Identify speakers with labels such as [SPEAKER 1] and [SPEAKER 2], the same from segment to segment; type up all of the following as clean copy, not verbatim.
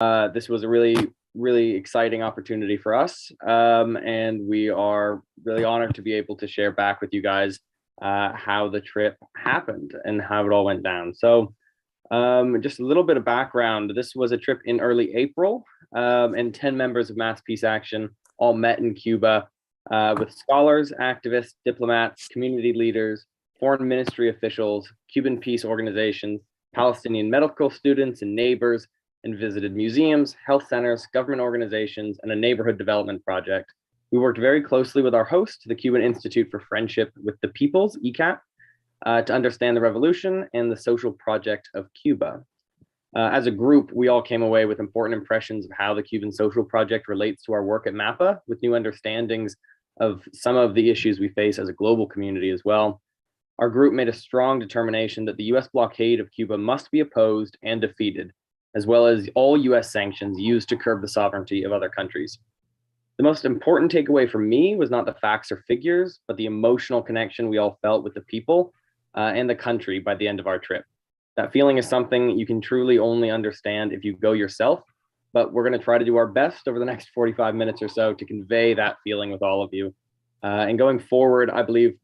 [SPEAKER 1] This was a really exciting opportunity for us, and we are really honored to be able to share back with you guys how the trip happened and how it all went down. So just a little bit of background. This was a trip in early April, and 10 members of Mass Peace Action all met in Cuba with scholars, activists, diplomats, community leaders, foreign ministry officials, Cuban peace organizations, Palestinian medical students and neighbors, and visited museums, health centers, government organizations, and a neighborhood development project. We worked very closely with our host, the Cuban Institute for Friendship with the Peoples, ECAP, to understand the revolution and the social project of Cuba. As a group, we all came away with important impressions of how the Cuban social project relates to our work at Mapa, with new understandings of some of the issues we face as a global community as well. Our group made a strong determination that the US blockade of Cuba must be opposed and defeated, as well as all US sanctions used to curb the sovereignty of other countries. The most important takeaway for me was not the facts or figures, but the emotional connection we all felt with the people and the country by the end of our trip. That feeling is something you can truly only understand if you go yourself, but we're going to try to do our best over the next 45 minutes or so to convey that feeling with all of you. And going forward, I believe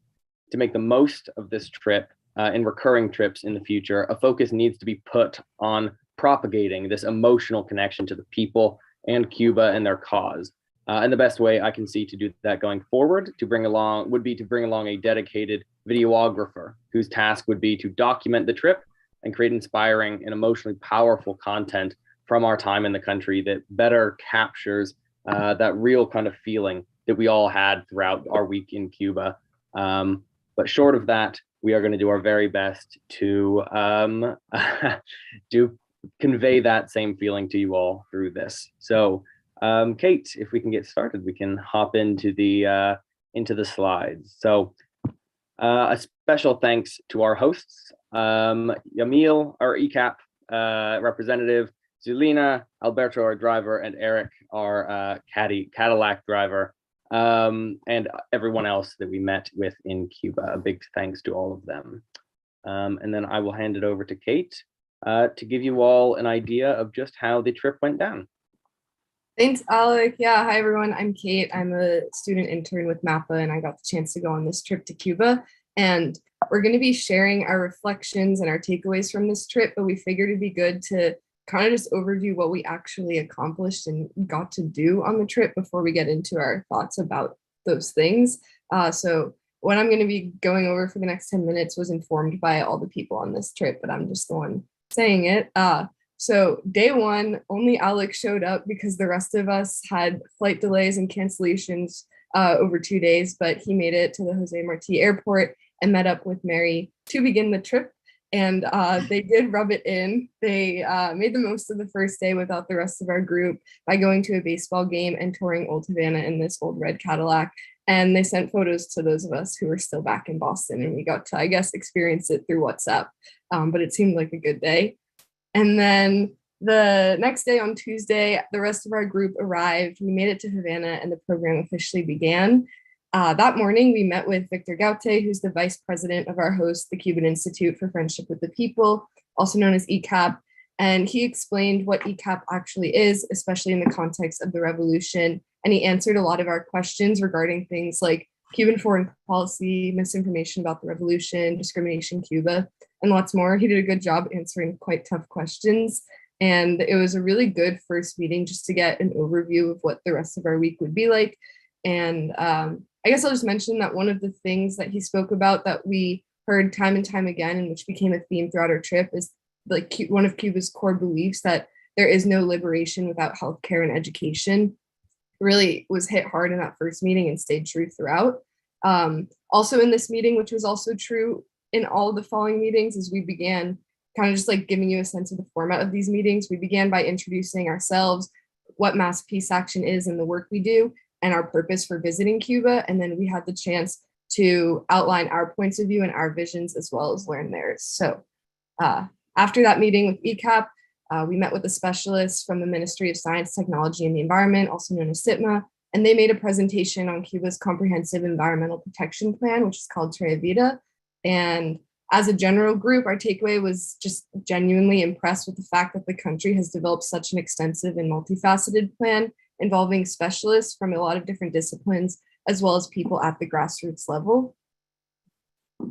[SPEAKER 1] to make the most of this trip and recurring trips in the future, a focus needs to be put on propagating this emotional connection to the people and Cuba and their cause. And the best way I can see to do that going forward would be to bring along a dedicated videographer whose task would be to document the trip and create inspiring and emotionally powerful content from our time in the country that better captures that real kind of feeling that we all had throughout our week in Cuba. But short of that, we are going to do our very best to convey that same feeling to you all through this. So, Kate, if we can get started, we can hop into the slides. So, a special thanks to our hosts, Yamil, our ECAP representative, Zulina, Alberto, our driver, and Eric, our Cadillac driver, and everyone else that we met with in Cuba. A big thanks to all of them. And then I will hand it over to Kate to give you all an idea of just how the trip went down.
[SPEAKER 2] Thanks, Alec. Yeah, hi everyone. I'm Kate. I'm a student intern with Mapa, and I got the chance to go on this trip to Cuba. And we're going to be sharing our reflections and our takeaways from this trip, but we figured it'd be good to kind of just overview what we actually accomplished and got to do on the trip before we get into our thoughts about those things. So what I'm going to be going over for the next 10 minutes was informed by all the people on this trip, but I'm just the one saying it. So day one, only Alex showed up because the rest of us had flight delays and cancellations over 2 days, but he made it to the Jose Marti airport and met up with Mary to begin the trip. And they did rub it in. They made the most of the first day without the rest of our group by going to a baseball game and touring Old Havana in this old red Cadillac. And they sent photos to those of us who were still back in Boston, and we got to, I guess, experience it through WhatsApp. But it seemed like a good day. And then the next day on Tuesday, the rest of our group arrived. We made it to Havana and the program officially began. That morning, we met with Victor Gaute, who's the vice president of our host, the Cuban Institute for Friendship with the People, also known as ECAP. And he explained what ECAP actually is, especially in the context of the revolution. And he answered a lot of our questions regarding things like Cuban foreign policy, misinformation about the revolution, discrimination, Cuba, and lots more. He did a good job answering quite tough questions. And it was a really good first meeting just to get an overview of what the rest of our week would be like. And I guess I'll just mention that one of the things that he spoke about that we heard time and time again, and which became a theme throughout our trip, is like one of Cuba's core beliefs that there is no liberation without healthcare and education. Really was hit hard in that first meeting and stayed true throughout. Also in this meeting, which was also true in all of the following meetings, as we began kind of just like giving you a sense of the format of these meetings, we began by introducing ourselves, what Mass Peace Action is and the work we do, and our purpose for visiting Cuba. And then we had the chance to outline our points of view and our visions as well as learn theirs. So after that meeting with ECAP, we met with a specialist from the Ministry of Science, Technology, and the Environment, also known as SITMA, and they made a presentation on Cuba's comprehensive environmental protection plan, which is called Trea Vida. And as a general group, our takeaway was just genuinely impressed with the fact that the country has developed such an extensive and multifaceted plan involving specialists from a lot of different disciplines, as well as people at the grassroots level.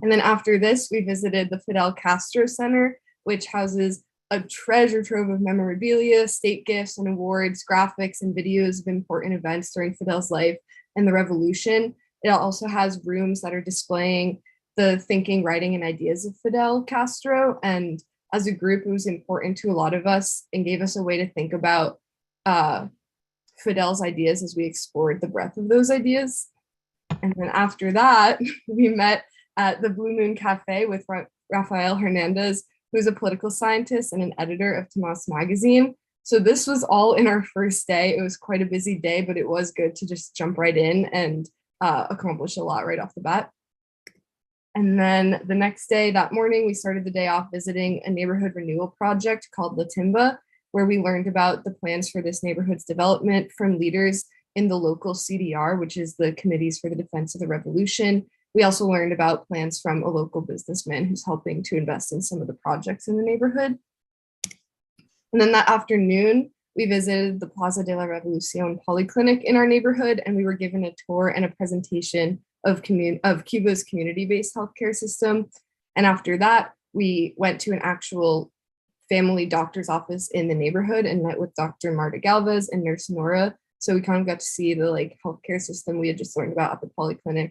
[SPEAKER 2] And then after this, we visited the Fidel Castro Center, which houses a treasure trove of memorabilia, state gifts and awards, graphics and videos of important events during Fidel's life and the Revolution. It also has rooms that are displaying the thinking, writing, and ideas of Fidel Castro. And as a group, it was important to a lot of us and gave us a way to think about Fidel's ideas as we explored the breadth of those ideas. And then after that, we met at the Blue Moon Cafe with Rafael Hernandez, who's a political scientist and an editor of Tomas magazine. So this was all in our first day. It was quite a busy day, but it was good to just jump right in and accomplish a lot right off the bat. And then the next day, that morning, we started the day off visiting a neighborhood renewal project called La Timba, where we learned about the plans for this neighborhood's development from leaders in the local CDR, which is the Committees for the Defense of the Revolution. We also learned about plans from a local businessman who's helping to invest in some of the projects in the neighborhood. And then that afternoon, we visited the Plaza de la Revolucion polyclinic in our neighborhood, and we were given a tour and a presentation of Cuba's community-based healthcare system. And after that, we went to an actual family doctor's office in the neighborhood and met with Dr. Marta Galvez and Nurse Nora. So we kind of got to see the healthcare system we had just learned about at the polyclinic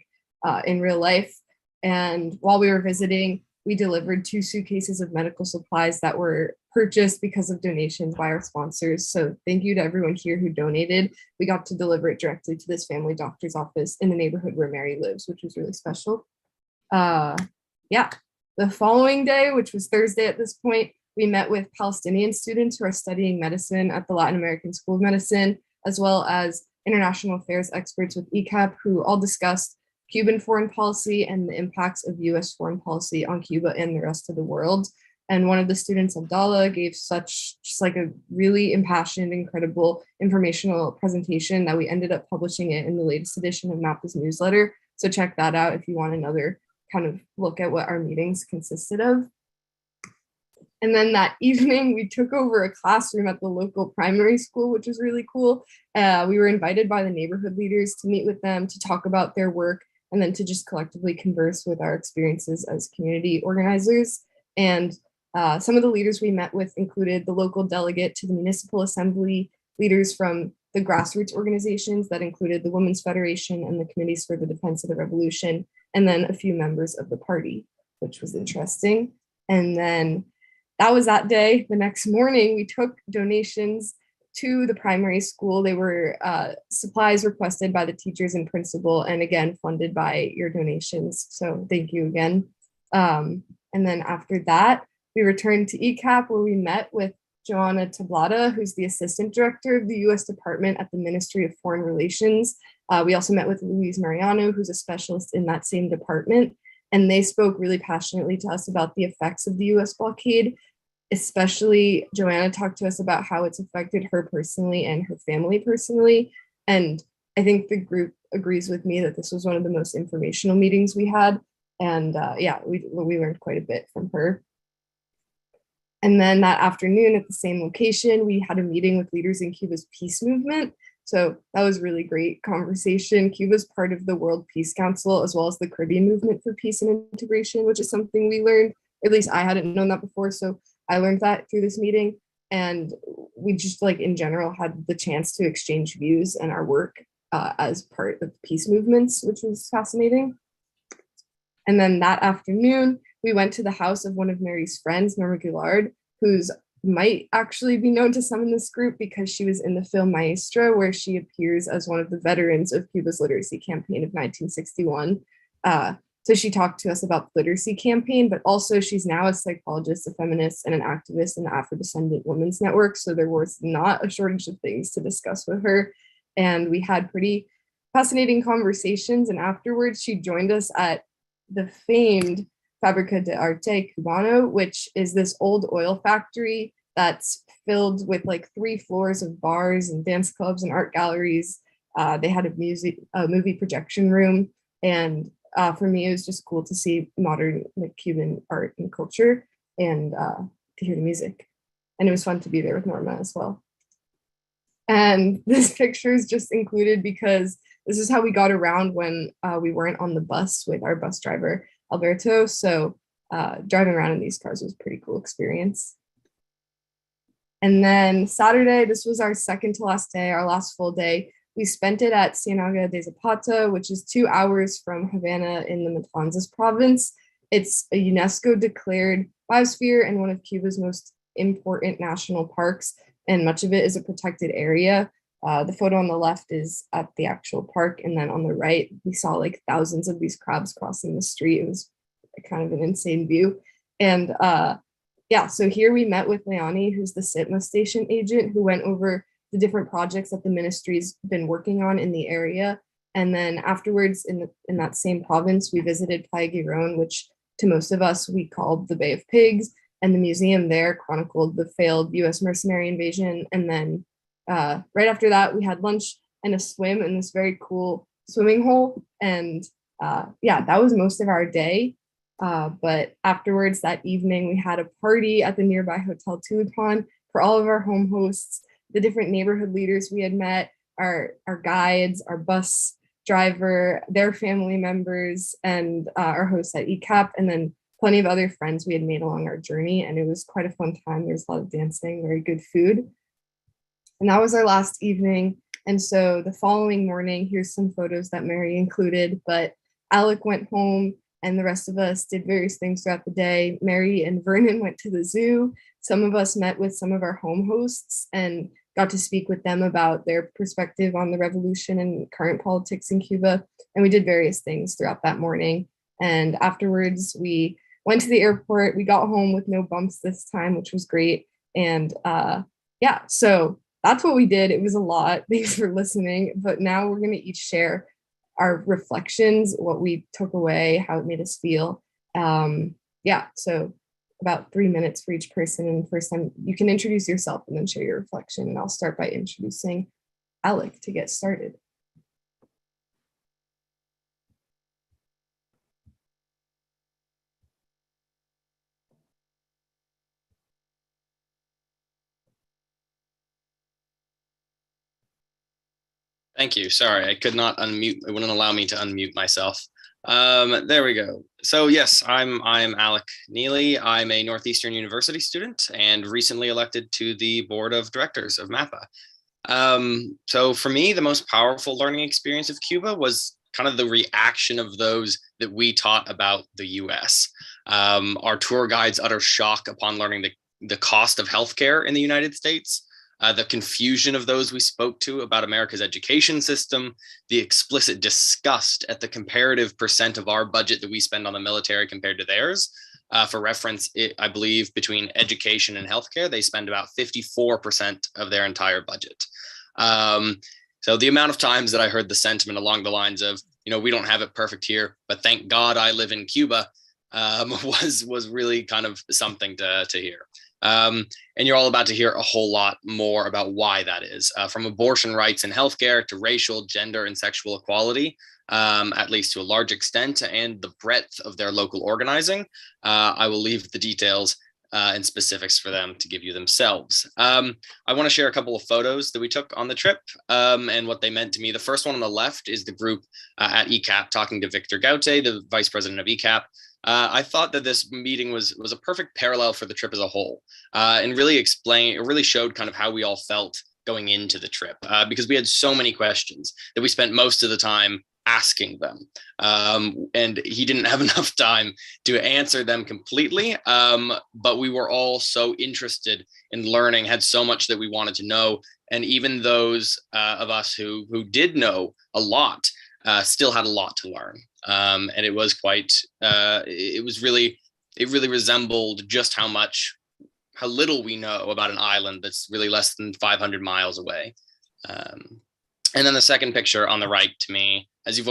[SPEAKER 2] in real life. And while we were visiting, we delivered 2 suitcases of medical supplies that were purchased because of donations by our sponsors. So thank you to everyone here who donated. We got to deliver it directly to this family doctor's office in the neighborhood where Mary lives, which was really special. Yeah, the following day, which was Thursday at this point, we met with Palestinian students who are studying medicine at the Latin American School of Medicine, as well as international affairs experts with ECAP, who all discussed Cuban foreign policy and the impacts of US foreign policy on Cuba and the rest of the world. And one of the students, Abdallah, gave just a really impassioned, incredible informational presentation that we ended up publishing it in the latest edition of Mapa's newsletter. So check that out if you want another kind of look at what our meetings consisted of. And then that evening, we took over a classroom at the local primary school, which was really cool. We were invited by the neighborhood leaders to meet with them, to talk about their work, and then to just collectively converse with our experiences as community organizers. And some of the leaders we met with included the local delegate to the municipal assembly, leaders from the grassroots organizations that included the Women's Federation and the Committees for the Defense of the Revolution, and then a few members of the party, which was interesting. And then that was that day. The next morning, we took donations to the primary school. They were supplies requested by the teachers and principal, and again, funded by your donations. So thank you again. And then after that, we returned to ECAP, where we met with Joanna Tablada, who's the assistant director of the US Department at the Ministry of Foreign Relations. We also met with Luis Mariano, who's a specialist in that same department. And they spoke really passionately to us about the effects of the US blockade. Especially Joanna talked to us about how it's affected her personally and her family personally. And I think the group agrees with me that this was one of the most informational meetings we had. And yeah, we learned quite a bit from her. And then that afternoon at the same location, we had a meeting with leaders in Cuba's peace movement. So that was really great conversation. Cuba's part of the World Peace Council, as well as the Caribbean Movement for Peace and Integration, which is something we learned, or at least I hadn't known that before. So I learned that through this meeting, and we just in general had the chance to exchange views and our work as part of peace movements, which was fascinating. And then that afternoon, we went to the house of one of Mary's friends, Norma Gillard, who's might actually be known to some in this group because she was in the film Maestra, where she appears as one of the veterans of Cuba's literacy campaign of 1961. So she talked to us about the literacy campaign, but also she's now a psychologist, a feminist, and an activist in the Afro-Descendant Women's Network. So there was not a shortage of things to discuss with her. And we had pretty fascinating conversations. And afterwards, she joined us at the famed Fábrica de Arte Cubano, which is this old oil factory that's filled with 3 floors of bars and dance clubs and art galleries. They had a movie projection room, and for me, it was just cool to see modern Cuban art and culture and to hear the music. And it was fun to be there with Norma as well. And this picture is just included because this is how we got around when we weren't on the bus with our bus driver, Alberto. So driving around in these cars was a pretty cool experience. And then Saturday, this was our second to last day, our last full day. We spent it at Sienaga Desapata, which is 2 hours from Havana in the Matanzas province. It's a UNESCO declared biosphere and one of Cuba's most important national parks, and much of it is a protected area. The photo on the left is at the actual park, and then on the right, we saw like thousands of these crabs crossing the street. It was kind of an insane view. And yeah, so here we met with Leonie, who's the SITMA station agent, who went over the different projects that the ministry's been working on in the area. And then afterwards, in that same province, we visited Playa Giron, which to most of us, we called the Bay of Pigs. And the museum there chronicled the failed US mercenary invasion. And then right after that, we had lunch and a swim in this very cool swimming hole. And yeah, that was most of our day. But afterwards, that evening, we had a party at the nearby Hotel Tulipan for all of our home hosts, the different neighborhood leaders we had met, our guides, our bus driver, their family members, and our hosts at ECAP, and then plenty of other friends we had made along our journey. And it was quite a fun time. There was a lot of dancing, very good food. And that was our last evening. And so the following morning, here's some photos that Mary included, but Alec went home and the rest of us did various things throughout the day. Mary and Vernon went to the zoo. Some of us met with some of our home hosts and got to speak with them about their perspective on the revolution and current politics in Cuba. And we did various things throughout that morning. And afterwards, we went to the airport. We got home with no bumps this time, which was great. And yeah, so that's what we did. It was a lot. Thanks for listening. But now we're going to each share our reflections, what we took away, how it made us feel. Yeah, so about 3 minutes for each person. And first time you can introduce yourself and then share your reflection. And I'll start by introducing Alec to get started.
[SPEAKER 1] Thank you. Sorry, I could not unmute. It wouldn't allow me to unmute myself. There we go. So yes, I'm Alec Neely. I'm a Northeastern University student and recently elected to the board of directors of Mapa. So for me, the most powerful learning experience of Cuba was kind of the reaction of those that we taught about the US. Our tour guides' utter shock upon learning the cost of healthcare in the United States. The confusion of those we spoke to about America's education system, the explicit disgust at the comparative percent of our budget that we spend on the military compared to theirs. For reference, I believe between education and healthcare, they spend about 54% of their entire budget. So the amount of times that I heard the sentiment along the lines of, you know, we don't have it perfect here, but thank God I live in Cuba, was really kind of something to hear. And you're all about to hear a whole lot more about why that is, from abortion rights and healthcare to racial, gender, and sexual equality, at least to a large extent, and the breadth of their local organizing. I will leave the details and specifics for them to give you themselves. I want to share a couple of photos that we took on the trip and what they meant to me. The first one on the left is the group at ECAP talking to Victor Gaute, the vice president of ECAP. I thought that this meeting was a perfect parallel for the trip as a whole, and really showed kind of how we all felt going into the trip, because we had so many questions that we spent most of the time asking them, and he didn't have enough time to answer them completely, but we were all so interested in learning, had so much that we wanted to know, and even those of us who did know a lot still had a lot to learn. And it was it really resembled just how little we know about an island that's really less than 500 miles away. And then the second picture on the right, to me, as you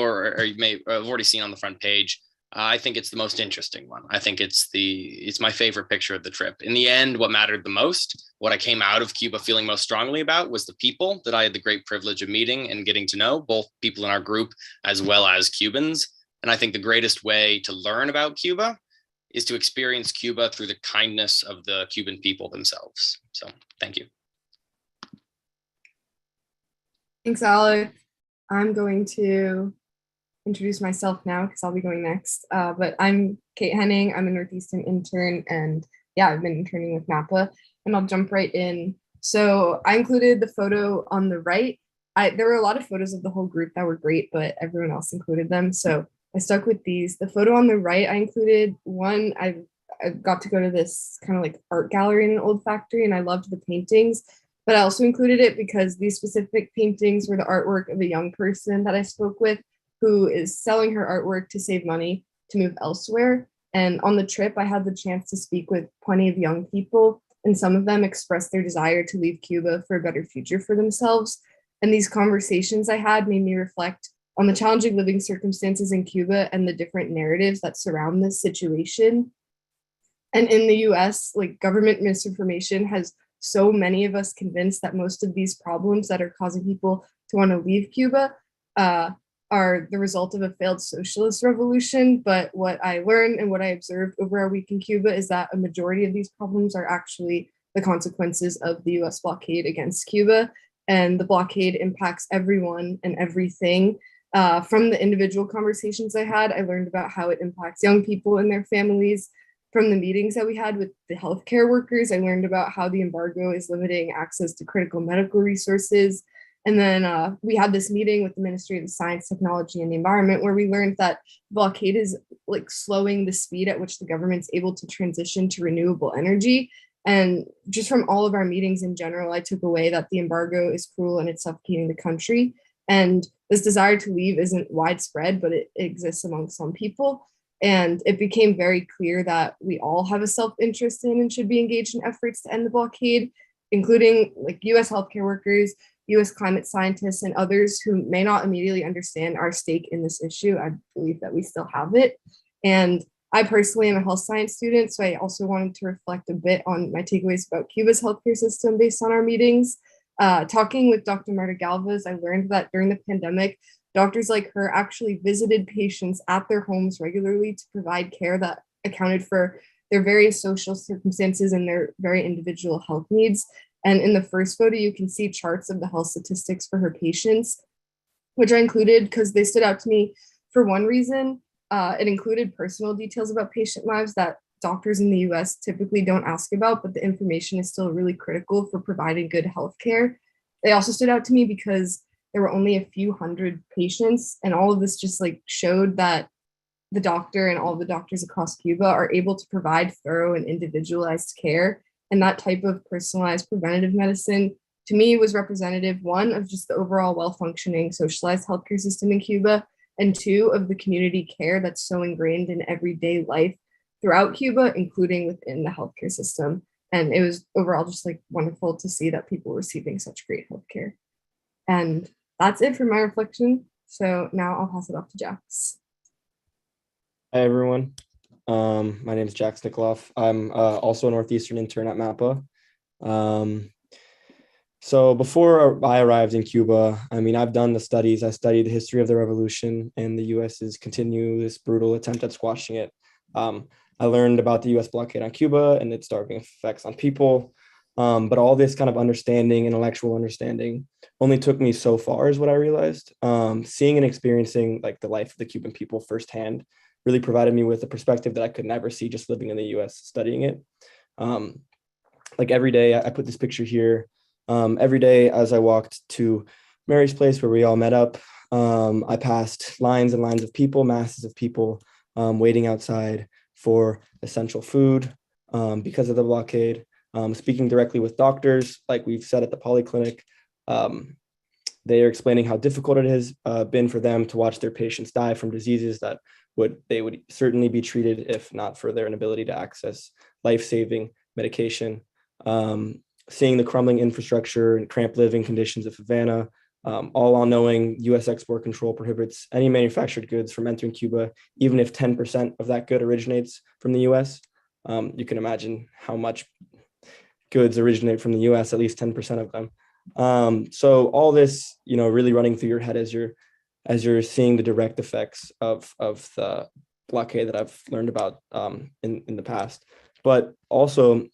[SPEAKER 1] may have already seen on the front page, I think it's the most interesting one. I think it's my favorite picture of the trip. In the end, what mattered the most, what I came out of Cuba feeling most strongly about, was the people that I had the great privilege of meeting and getting to know, both people in our group as well as Cubans.
[SPEAKER 3] And I think the greatest way to learn about Cuba is to experience Cuba through the kindness of the Cuban people themselves. So thank you.
[SPEAKER 2] Thanks, Alec. I'm going to introduce myself now because I'll be going next. But I'm Kate Henning. I'm a Northeastern intern, and yeah, I've been interning with Mapa, and I'll jump right in. So I included the photo on the right. There were a lot of photos of the whole group that were great, but everyone else included them. So I stuck with these. The photo on the right, I included one. I got to go to this kind of like art gallery in an old factory, and I loved the paintings. But I also included it because these specific paintings were the artwork of a young person that I spoke with who is selling her artwork to save money to move elsewhere. And on the trip, I had the chance to speak with plenty of young people, and some of them expressed their desire to leave Cuba for a better future for themselves. And these conversations I had made me reflect on the challenging living circumstances in Cuba and the different narratives that surround this situation. And in the US, like government misinformation has so many of us convinced that most of these problems that are causing people to want to leave Cuba are the result of a failed socialist revolution. But what I learned and what I observed over our week in Cuba is that a majority of these problems are actually the consequences of the US blockade against Cuba. And the blockade impacts everyone and everything. From the individual conversations I had, I learned about how it impacts young people and their families. From the meetings that we had with the healthcare workers, I learned about how the embargo is limiting access to critical medical resources. And then we had this meeting with the Ministry of Science, Technology, and the Environment, where we learned that blockade is like slowing the speed at which the government's able to transition to renewable energy. And just from all of our meetings in general, I took away that the embargo is cruel and it's suffocating the country. And this desire to leave isn't widespread, but it exists among some people. And it became very clear that we all have a self-interest in and should be engaged in efforts to end the blockade, including like US healthcare workers, US climate scientists, and others who may not immediately understand our stake in this issue. I believe that we still have it. And I personally am a health science student, so I also wanted to reflect a bit on my takeaways about Cuba's healthcare system based on our meetings. Talking with Dr. Marta Galvez, I learned that during the pandemic, doctors like her actually visited patients at their homes regularly to provide care that accounted for their various social circumstances and their very individual health needs. And in the first photo, you can see charts of the health statistics for her patients, which I included because they stood out to me for one reason. It included personal details about patient lives that doctors in the US typically don't ask about, but the information is still really critical for providing good health care. They also stood out to me because there were only a few hundred patients, and all of this just like showed that the doctor and all the doctors across Cuba are able to provide thorough and individualized care. And that type of personalized preventative medicine to me was representative, one, of just the overall well-functioning socialized healthcare system in Cuba, and two, of the community care that's so ingrained in everyday life throughout Cuba, including within the healthcare system. And it was overall just like wonderful to see that people were receiving such great healthcare. And that's it for my reflection. So now I'll pass it off to Jax.
[SPEAKER 4] Hi, everyone. My name is Jack Snickloff. I'm also a Northeastern intern at Mapa. So before I arrived in Cuba, I mean, I've done the studies. I studied the history of the revolution and the US's continuous brutal attempt at squashing it. I learned about the US blockade on Cuba and its starving effects on people. But all this kind of understanding, intellectual understanding, only took me so far, is what I realized. Seeing and experiencing like the life of the Cuban people firsthand really provided me with a perspective that I could never see just living in the US studying it. Like every day, I put this picture here. Every day as I walked to Mary's place where we all met up, I passed lines and lines of people, masses of people waiting outside for essential food because of the blockade. Speaking directly with doctors, like we've said at the polyclinic, they are explaining how difficult it has been for them to watch their patients die from diseases that they would certainly be treated if not for their inability to access life-saving medication. Seeing the crumbling infrastructure and cramped living conditions of Havana, all while knowing U.S. export control prohibits any manufactured goods from entering Cuba, even if 10% of that good originates from the U.S. You can imagine how much goods originate from the U.S., at least 10% of them. So all this, really running through your head as you're as you're seeing the direct effects of the blockade that I've learned about in the past. But also,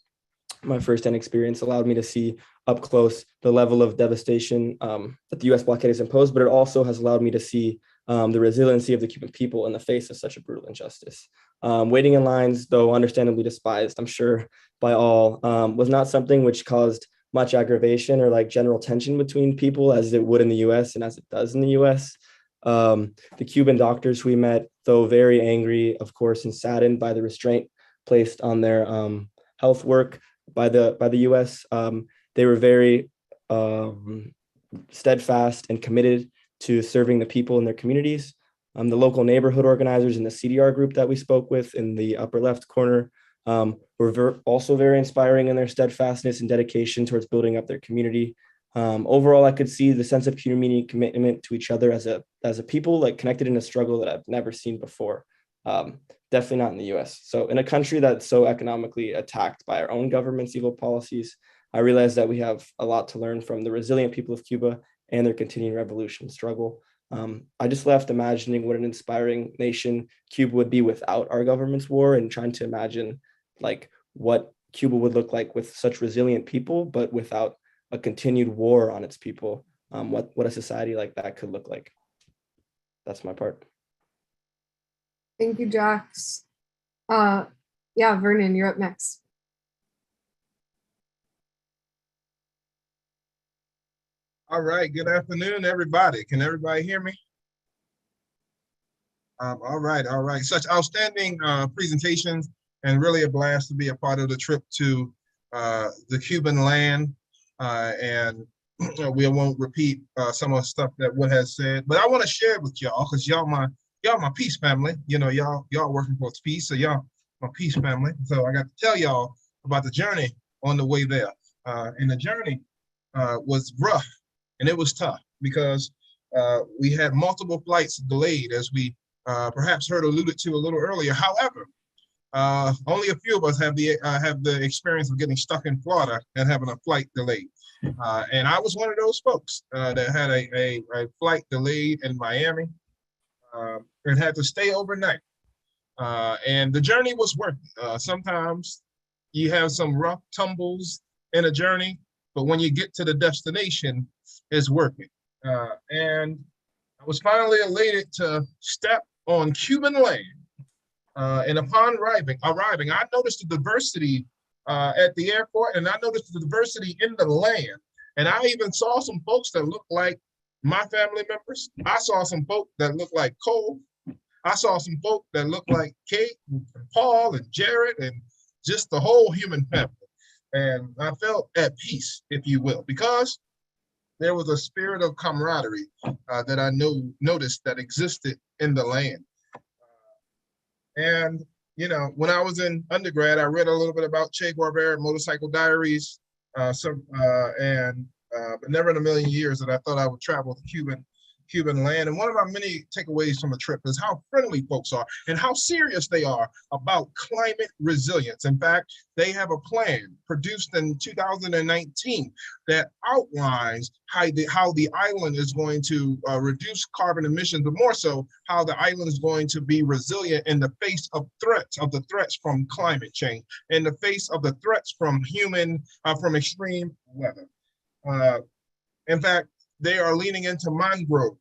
[SPEAKER 4] my firsthand experience allowed me to see up close the level of devastation that the U.S. blockade has imposed, but it also has allowed me to see the resiliency of the Cuban people in the face of such a brutal injustice. Waiting in lines, though understandably despised, I'm sure, by all, was not something which caused much aggravation or like general tension between people as it would in the U.S. and as it does in the U.S. The Cuban doctors we met, though very angry, of course, and saddened by the restraint placed on their health work by the U.S., they were very steadfast and committed to serving the people in their communities. The local neighborhood organizers in the CDR group that we spoke with in the upper left corner were also very inspiring in their steadfastness and dedication towards building up their community. Overall, I could see the sense of community commitment to each other as a people, like connected in a struggle that I've never seen before. Definitely not in the US. So in a country that's so economically attacked by our own government's evil policies, I realized that we have a lot to learn from the resilient people of Cuba and their continuing revolution struggle. I just left imagining what an inspiring nation Cuba would be without our government's war, and trying to imagine like what Cuba would look like with such resilient people, but without a continued war on its people, what a society like that could look like. That's my part.
[SPEAKER 2] Thank you, Jax. Vernon, you're up next.
[SPEAKER 5] All right, good afternoon, everybody. Can everybody hear me? All right. Such outstanding presentations, and really a blast to be a part of the trip to the Cuban land. And we won't repeat some of the stuff that Wood has said, but I want to share it with y'all because y'all my peace family. You know, y'all working for peace, so y'all my peace family. So I got to tell y'all about the journey on the way there. And the journey was rough and it was tough because we had multiple flights delayed, as we perhaps heard alluded to a little earlier. However, only a few of us have the experience of getting stuck in Florida and having a flight delayed. And I was one of those folks that had a flight delayed in Miami and had to stay overnight. And the journey was worth it. Sometimes you have some rough tumbles in a journey, but when you get to the destination, it's worth it. And I was finally elated to step on Cuban land. And upon arriving, I noticed the diversity at the airport, and I noticed the diversity in the land. And I even saw some folks that looked like my family members. I saw some folk that looked like Cole. I saw some folk that looked like Kate and Paul and Jared and just the whole human family. And I felt at peace, if you will, because there was a spirit of camaraderie that I noticed that existed in the land. And, you know, when I was in undergrad, I read a little bit about Che Guevara, Motorcycle Diaries, but never in a million years that I thought I would travel to Cuban land. And one of our many takeaways from the trip is how friendly folks are and how serious they are about climate resilience. In fact, they have a plan produced in 2019 that outlines how the island is going to reduce carbon emissions, but more so how the island is going to be resilient in the face of the threats from climate change, in the face of the threats from extreme weather. In fact, they are leaning into mangroves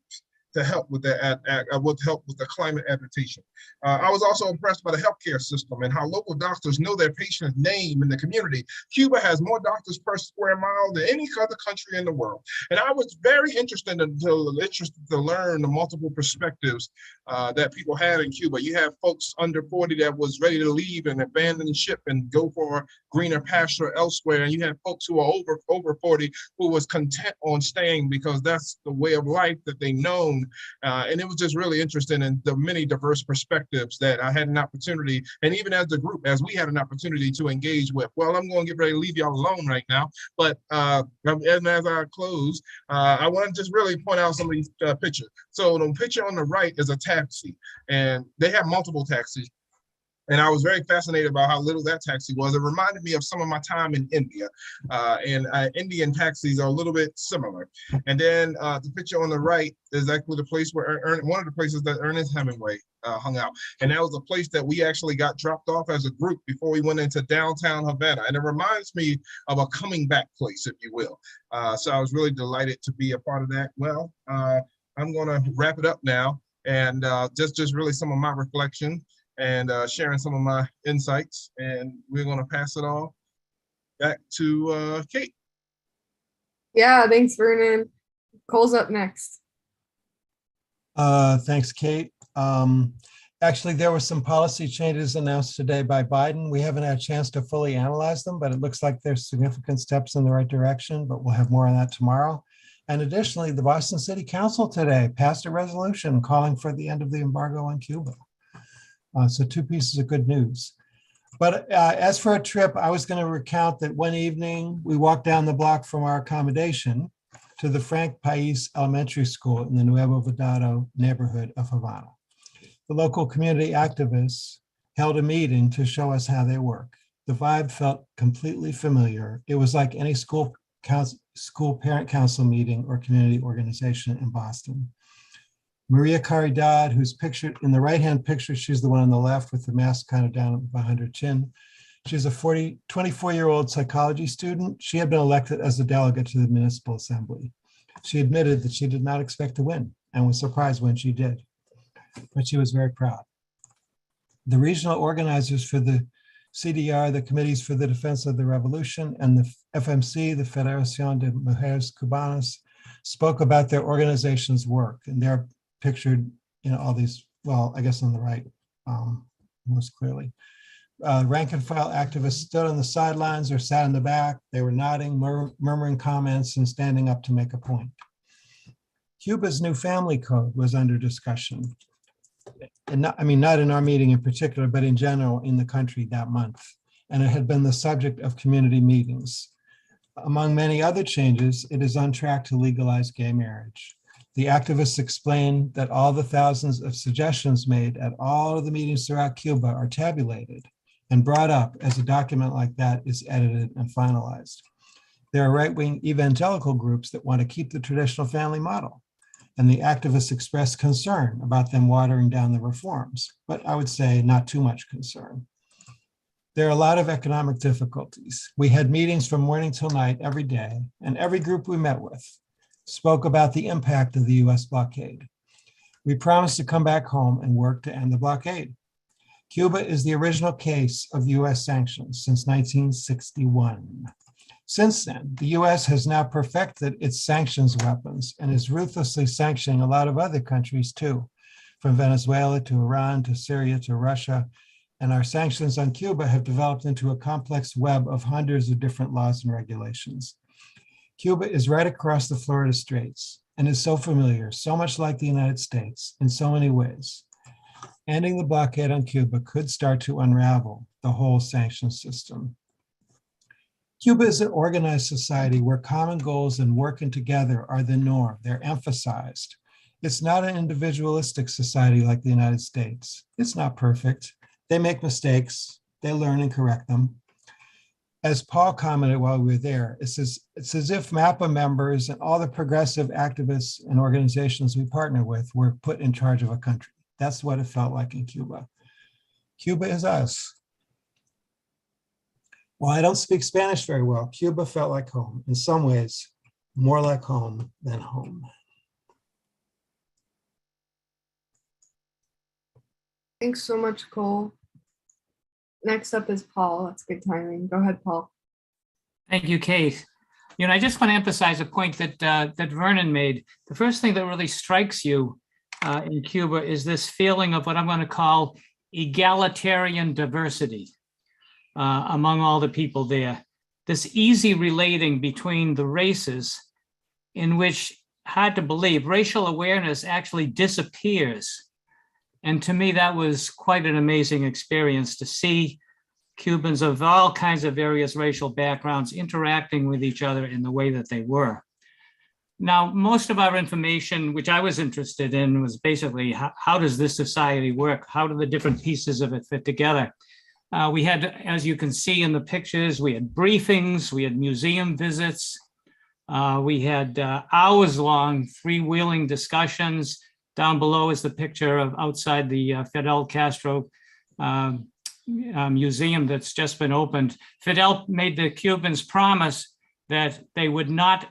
[SPEAKER 5] to help with the climate adaptation. I was also impressed by the healthcare system and how local doctors know their patient's name in the community. Cuba has more doctors per square mile than any other country in the world. And I was very interested to learn the multiple perspectives that people had in Cuba. You have folks under 40 that was ready to leave and abandon ship and go for greener pasture elsewhere. And you have folks who are over 40 who was content on staying because that's the way of life that they known. And it was just really interesting in the many diverse perspectives that I had an opportunity, and even as a group, as we had an opportunity to engage with. Well, I'm going to get ready to leave y'all alone right now, but as I close, I want to just really point out some of these pictures. So the picture on the right is a taxi, and they have multiple taxis. And I was very fascinated about how little that taxi was. It reminded me of some of my time in India. Indian taxis are a little bit similar. And then the picture on the right is actually the place where one of the places that Ernest Hemingway hung out. And that was a place that we actually got dropped off as a group before we went into downtown Havana. And it reminds me of a coming back place, if you will. So I was really delighted to be a part of that. Well, I'm going to wrap it up now, and just really some of my reflection and sharing some of my insights. And we're going to pass it all back to Kate.
[SPEAKER 2] Yeah, thanks, Vernon. Cole's up next.
[SPEAKER 6] Thanks, Kate. Actually, there were some policy changes announced today by Biden. We haven't had a chance to fully analyze them, but it looks like there's significant steps in the right direction, but we'll have more on that tomorrow. And additionally, the Boston City Council today passed a resolution calling for the end of the embargo on Cuba. So 2 pieces of good news. But as for a trip, I was going to recount that one evening we walked down the block from our accommodation to the Frank Pais Elementary School in the Nuevo Vedado neighborhood of Havana. The local community activists held a meeting to show us how they work. The vibe felt completely familiar. It was like any school parent council meeting or community organization in Boston. Maria Caridad, who's pictured in the right-hand picture, she's the one on the left with the mask kind of down behind her chin. She's a 24-year-old psychology student. She had been elected as a delegate to the municipal assembly. She admitted that she did not expect to win and was surprised when she did, but she was very proud. The regional organizers for the CDR, the Committees for the Defense of the Revolution, and the FMC, the Federación de Mujeres Cubanas, spoke about their organization's work, and they're pictured in all these, well, I guess on the right most clearly. Rank and file activists stood on the sidelines or sat in the back. They were nodding, murmuring comments, and standing up to make a point. Cuba's new family code was under discussion. And not in our meeting in particular, but in general in the country that month. And it had been the subject of community meetings. Among many other changes, it is on track to legalize gay marriage. The activists explained that all the thousands of suggestions made at all of the meetings throughout Cuba are tabulated and brought up as a document like that is edited and finalized. There are right-wing evangelical groups that want to keep the traditional family model, and the activists expressed concern about them watering down the reforms, but I would say not too much concern. There are a lot of economic difficulties. We had meetings from morning till night every day, and every group we met with spoke about the impact of the US blockade. We promised to come back home and work to end the blockade. Cuba is the original case of US sanctions since 1961. Since then, the US has now perfected its sanctions weapons and is ruthlessly sanctioning a lot of other countries too, from Venezuela to Iran to Syria to Russia. And our sanctions on Cuba have developed into a complex web of hundreds of different laws and regulations. Cuba is right across the Florida Straits and is so familiar, so much like the United States in so many ways. Ending the blockade on Cuba could start to unravel the whole sanction system. Cuba is an organized society where common goals and working together are the norm. They're emphasized. It's not an individualistic society like the United States. It's not perfect. They make mistakes. They learn and correct them. As Paul commented while we were there, it's as if Mapa members and all the progressive activists and organizations we partner with were put in charge of a country. That's what it felt like in Cuba. Cuba is us. While I don't speak Spanish very well, Cuba felt like home. In some ways, more like home than home.
[SPEAKER 2] Thanks so much, Cole. Next up is Paul. That's good timing. Go ahead, Paul.
[SPEAKER 7] Thank you, Kate. I just want to emphasize a point that Vernon made. The first thing that really strikes you in Cuba is this feeling of what I'm going to call egalitarian diversity among all the people there. This easy relating between the races in which, hard to believe, racial awareness actually disappears. And to me, that was quite an amazing experience to see Cubans of all kinds of various racial backgrounds interacting with each other in the way that they were. Now, most of our information, which I was interested in, was basically how does this society work? How do the different pieces of it fit together? We had, as you can see in the pictures, we had briefings, we had museum visits, we had hours-long freewheeling discussions. Down below is the picture of outside the Fidel Castro museum that's just been opened. Fidel made the Cubans promise that they would not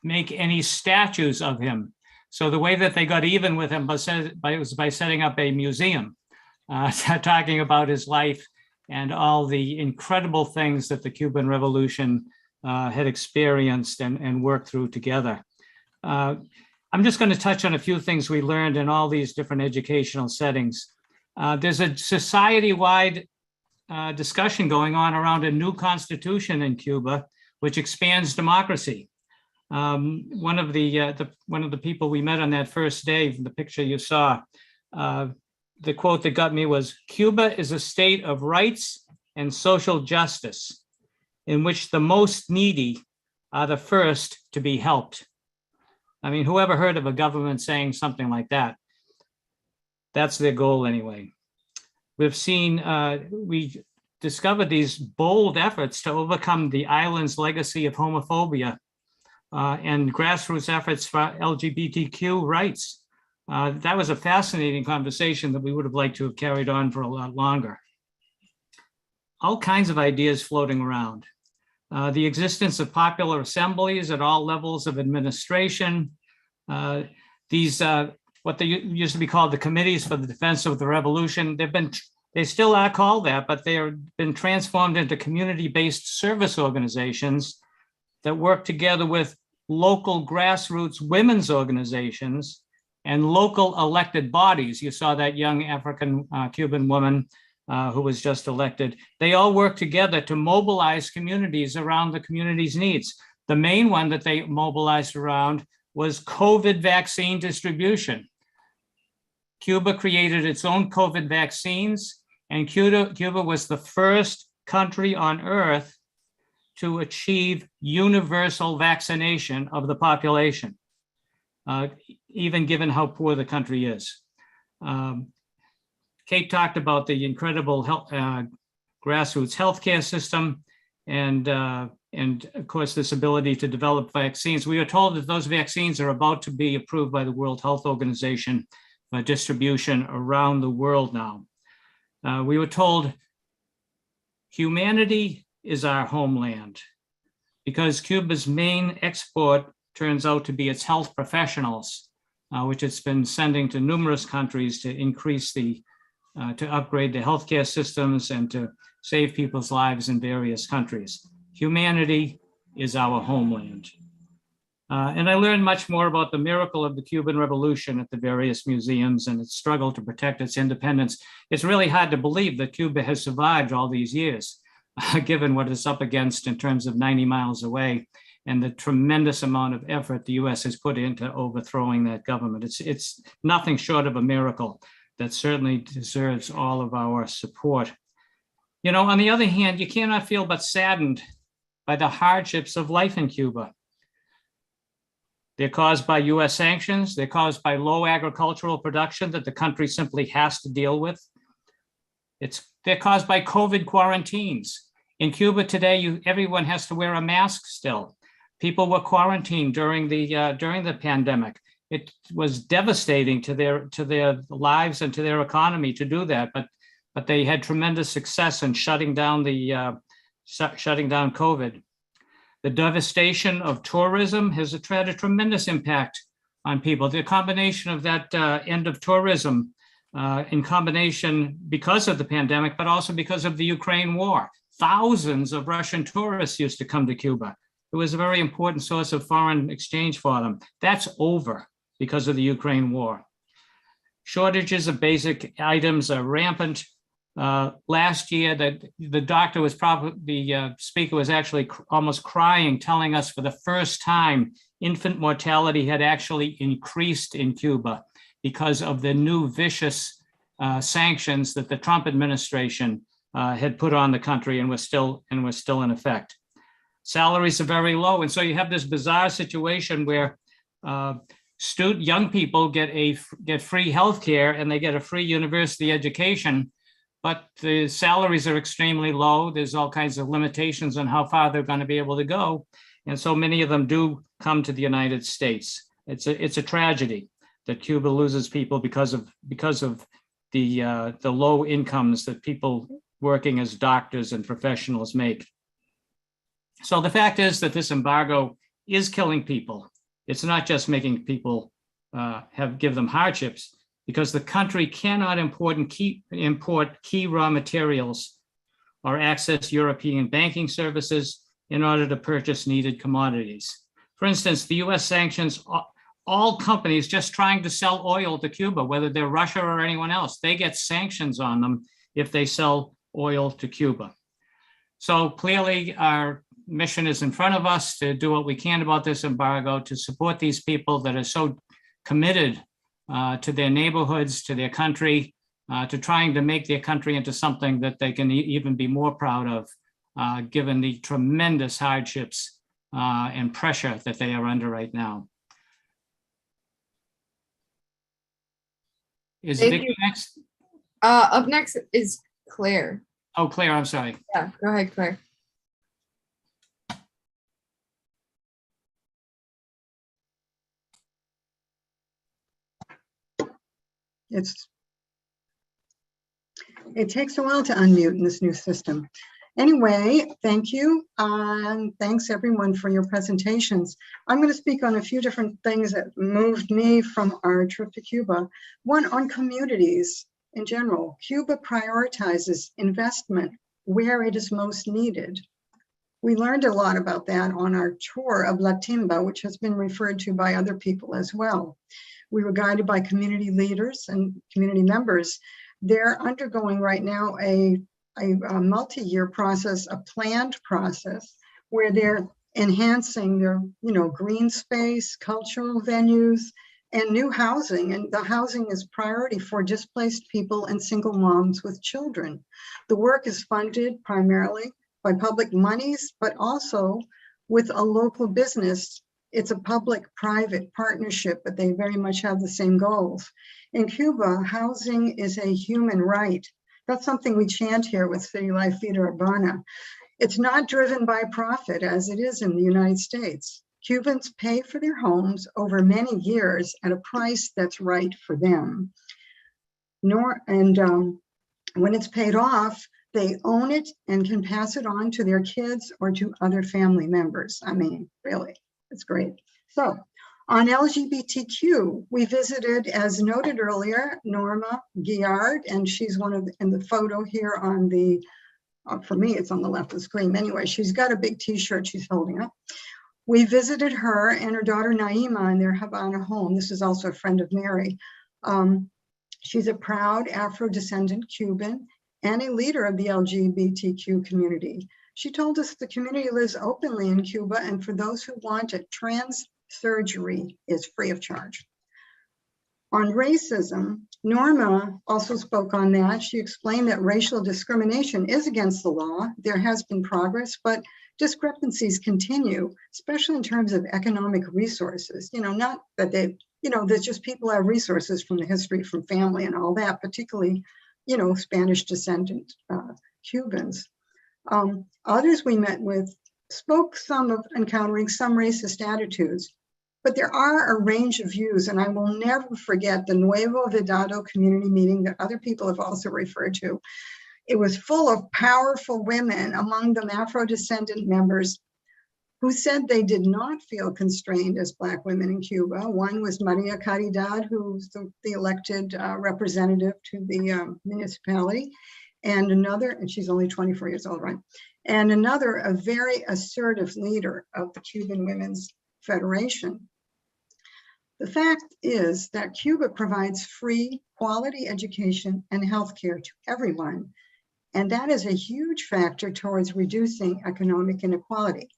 [SPEAKER 7] make any statues of him. So the way that they got even with him was by setting up a museum, talking about his life and all the incredible things that the Cuban Revolution had experienced and worked through together. I'm just going to touch on a few things we learned in all these different educational settings. There's a society-wide discussion going on around a new constitution in Cuba, which expands democracy. One of the people we met on that first day, the picture you saw, the quote that got me was, "Cuba is a state of rights and social justice in which the most needy are the first to be helped." I mean, whoever heard of a government saying something like that? That's their goal anyway. We've seen, we discovered these bold efforts to overcome the island's legacy of homophobia and grassroots efforts for LGBTQ rights. That was a fascinating conversation that we would have liked to have carried on for a lot longer. All kinds of ideas floating around. The existence of popular assemblies at all levels of administration. These, what they used to be called the Committees for the Defense of the Revolution, they still are called that, but they have been transformed into community-based service organizations that work together with local grassroots women's organizations and local elected bodies. You saw that young African Cuban woman who was just elected. They all work together to mobilize communities around the community's needs. The main one that they mobilized around was COVID vaccine distribution. Cuba created its own COVID vaccines, and Cuba was the first country on earth to achieve universal vaccination of the population, even given how poor the country is. Kate talked about the incredible grassroots healthcare system and of course, this ability to develop vaccines. We are told that those vaccines are about to be approved by the World Health Organization for distribution around the world now. We were told humanity is our homeland because Cuba's main export turns out to be its health professionals, which it's been sending to numerous countries to increase to upgrade the healthcare systems and to save people's lives in various countries. Humanity is our homeland. And I learned much more about the miracle of the Cuban Revolution at the various museums and its struggle to protect its independence. It's really hard to believe that Cuba has survived all these years, given what it's up against in terms of 90 miles away and the tremendous amount of effort the US has put into overthrowing that government. It's nothing short of a miracle that certainly deserves all of our support. You know, on the other hand, you cannot feel but saddened by the hardships of life in Cuba. They're caused by US sanctions. They're caused by low agricultural production that the country simply has to deal with. They're caused by COVID quarantines. In Cuba today, everyone has to wear a mask still. People were quarantined during the pandemic. It was devastating to their lives and to their economy to do that, but they had tremendous success in shutting down COVID. The devastation of tourism has had a tremendous impact on people. The combination of that end of tourism in combination because of the pandemic, but also because of the Ukraine war. Thousands of Russian tourists used to come to Cuba. It was a very important source of foreign exchange for them. That's over because of the Ukraine war. Shortages of basic items are rampant. Last year, the speaker was actually almost crying, telling us for the first time, infant mortality had actually increased in Cuba because of the new vicious sanctions that the Trump administration had put on the country and was still in effect. Salaries are very low. And so you have this bizarre situation where young people get free healthcare and they get a free university education, but the salaries are extremely low. There's all kinds of limitations on how far they're going to be able to go. And so many of them do come to the United States. It's a tragedy that Cuba loses people because of the low incomes that people working as doctors and professionals make. So the fact is that this embargo is killing people. It's not just making people give them hardships, because the country cannot import key raw materials or access European banking services in order to purchase needed commodities. For instance, the US sanctions all companies just trying to sell oil to Cuba, whether they're Russia or anyone else. They get sanctions on them if they sell oil to Cuba. So clearly our mission is in front of us to do what we can about this embargo, to support these people that are so committed to their neighborhoods, to their country, to trying to make their country into something that they can even be more proud of, given the tremendous hardships and pressure that they are under right now. Is
[SPEAKER 2] Thank
[SPEAKER 7] Vicky
[SPEAKER 2] you.
[SPEAKER 7] next?
[SPEAKER 2] Up next is Claire.
[SPEAKER 7] Oh, Claire, I'm sorry.
[SPEAKER 2] Yeah, go ahead, Claire.
[SPEAKER 8] It takes a while to unmute in this new system. Anyway, thank you. And thanks everyone for your presentations. I'm going to speak on a few different things that moved me from our trip to Cuba. One, on communities in general. Cuba prioritizes investment where it is most needed. We learned a lot about that on our tour of La Timba, which has been referred to by other people as well. We were guided by community leaders and community members. They're undergoing right now a multi-year process, a planned process, where they're enhancing their, green space, cultural venues, and new housing. And the housing is priority for displaced people and single moms with children. The work is funded primarily by public monies, but also with a local business. It's a public-private partnership, but they very much have the same goals. In Cuba, housing is a human right. That's something we chant here with City Life Vida Urbana. It's not driven by profit as it is in the United States. Cubans pay for their homes over many years at a price that's right for them. When it's paid off, they own it and can pass it on to their kids or to other family members. I mean, really, it's great. So on LGBTQ, we visited, as noted earlier, Norma Guillard, and she's in the photo here on the, for me, it's on the left of the screen. Anyway, she's got a big t-shirt she's holding up. We visited her and her daughter Naima in their Havana home. This is also a friend of Mary. She's a proud Afro-descendant Cuban and a leader of the LGBTQ community. She told us the community lives openly in Cuba, and for those who want it, trans surgery is free of charge. On racism, Norma also spoke on that. She explained that racial discrimination is against the law. There has been progress, but discrepancies continue, especially in terms of economic resources. Not that there's just people have resources from the history, from family and all that, particularly, Spanish descendant Cubans. Others we met with spoke some of encountering some racist attitudes, but there are a range of views, and I will never forget the Nuevo Vedado community meeting that other people have also referred to. It was full of powerful women, among them Afro-descendant members, who said they did not feel constrained as Black women in Cuba. One was Maria Caridad, who's the elected representative to the municipality, and another, and she's only 24 years old, right? And another, a very assertive leader of the Cuban Women's Federation. The fact is that Cuba provides free, quality education and healthcare to everyone, and that is a huge factor towards reducing economic inequality.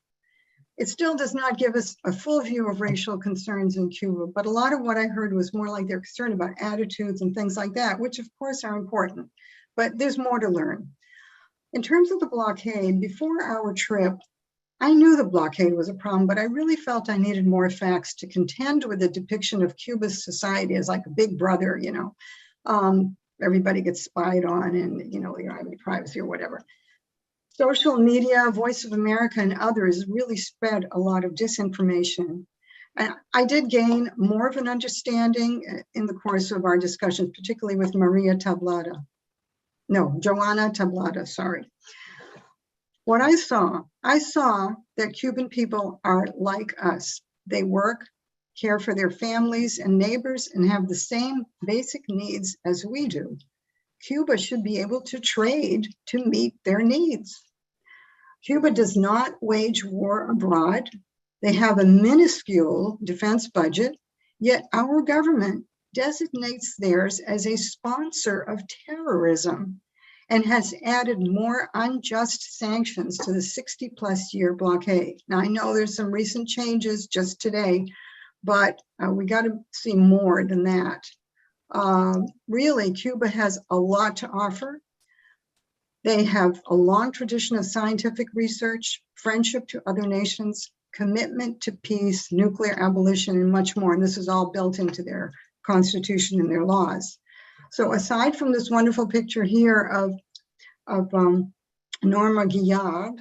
[SPEAKER 8] It still does not give us a full view of racial concerns in Cuba, but a lot of what I heard was more like they're concerned about attitudes and things like that, which of course are important, but there's more to learn. In terms of the blockade, before our trip, I knew the blockade was a problem, but I really felt I needed more facts to contend with the depiction of Cuba's society as like a big brother, you know. Everybody gets spied on and, you know, you don't have any privacy or whatever. Social media, Voice of America, and others really spread a lot of disinformation. I did gain more of an understanding in the course of our discussions, particularly with Joanna Tablada, sorry. What I saw that Cuban people are like us. They work, care for their families and neighbors, and have the same basic needs as we do. Cuba should be able to trade to meet their needs. Cuba does not wage war abroad. They have a minuscule defense budget, yet our government designates theirs as a sponsor of terrorism and has added more unjust sanctions to the 60+ year blockade. Now, I know there's some recent changes just today, but we got to see more than that. Really, Cuba has a lot to offer. They have a long tradition of scientific research, friendship to other nations, commitment to peace, nuclear abolition, and much more. And this is all built into their constitution and their laws. So aside from this wonderful picture here of Norma Guillard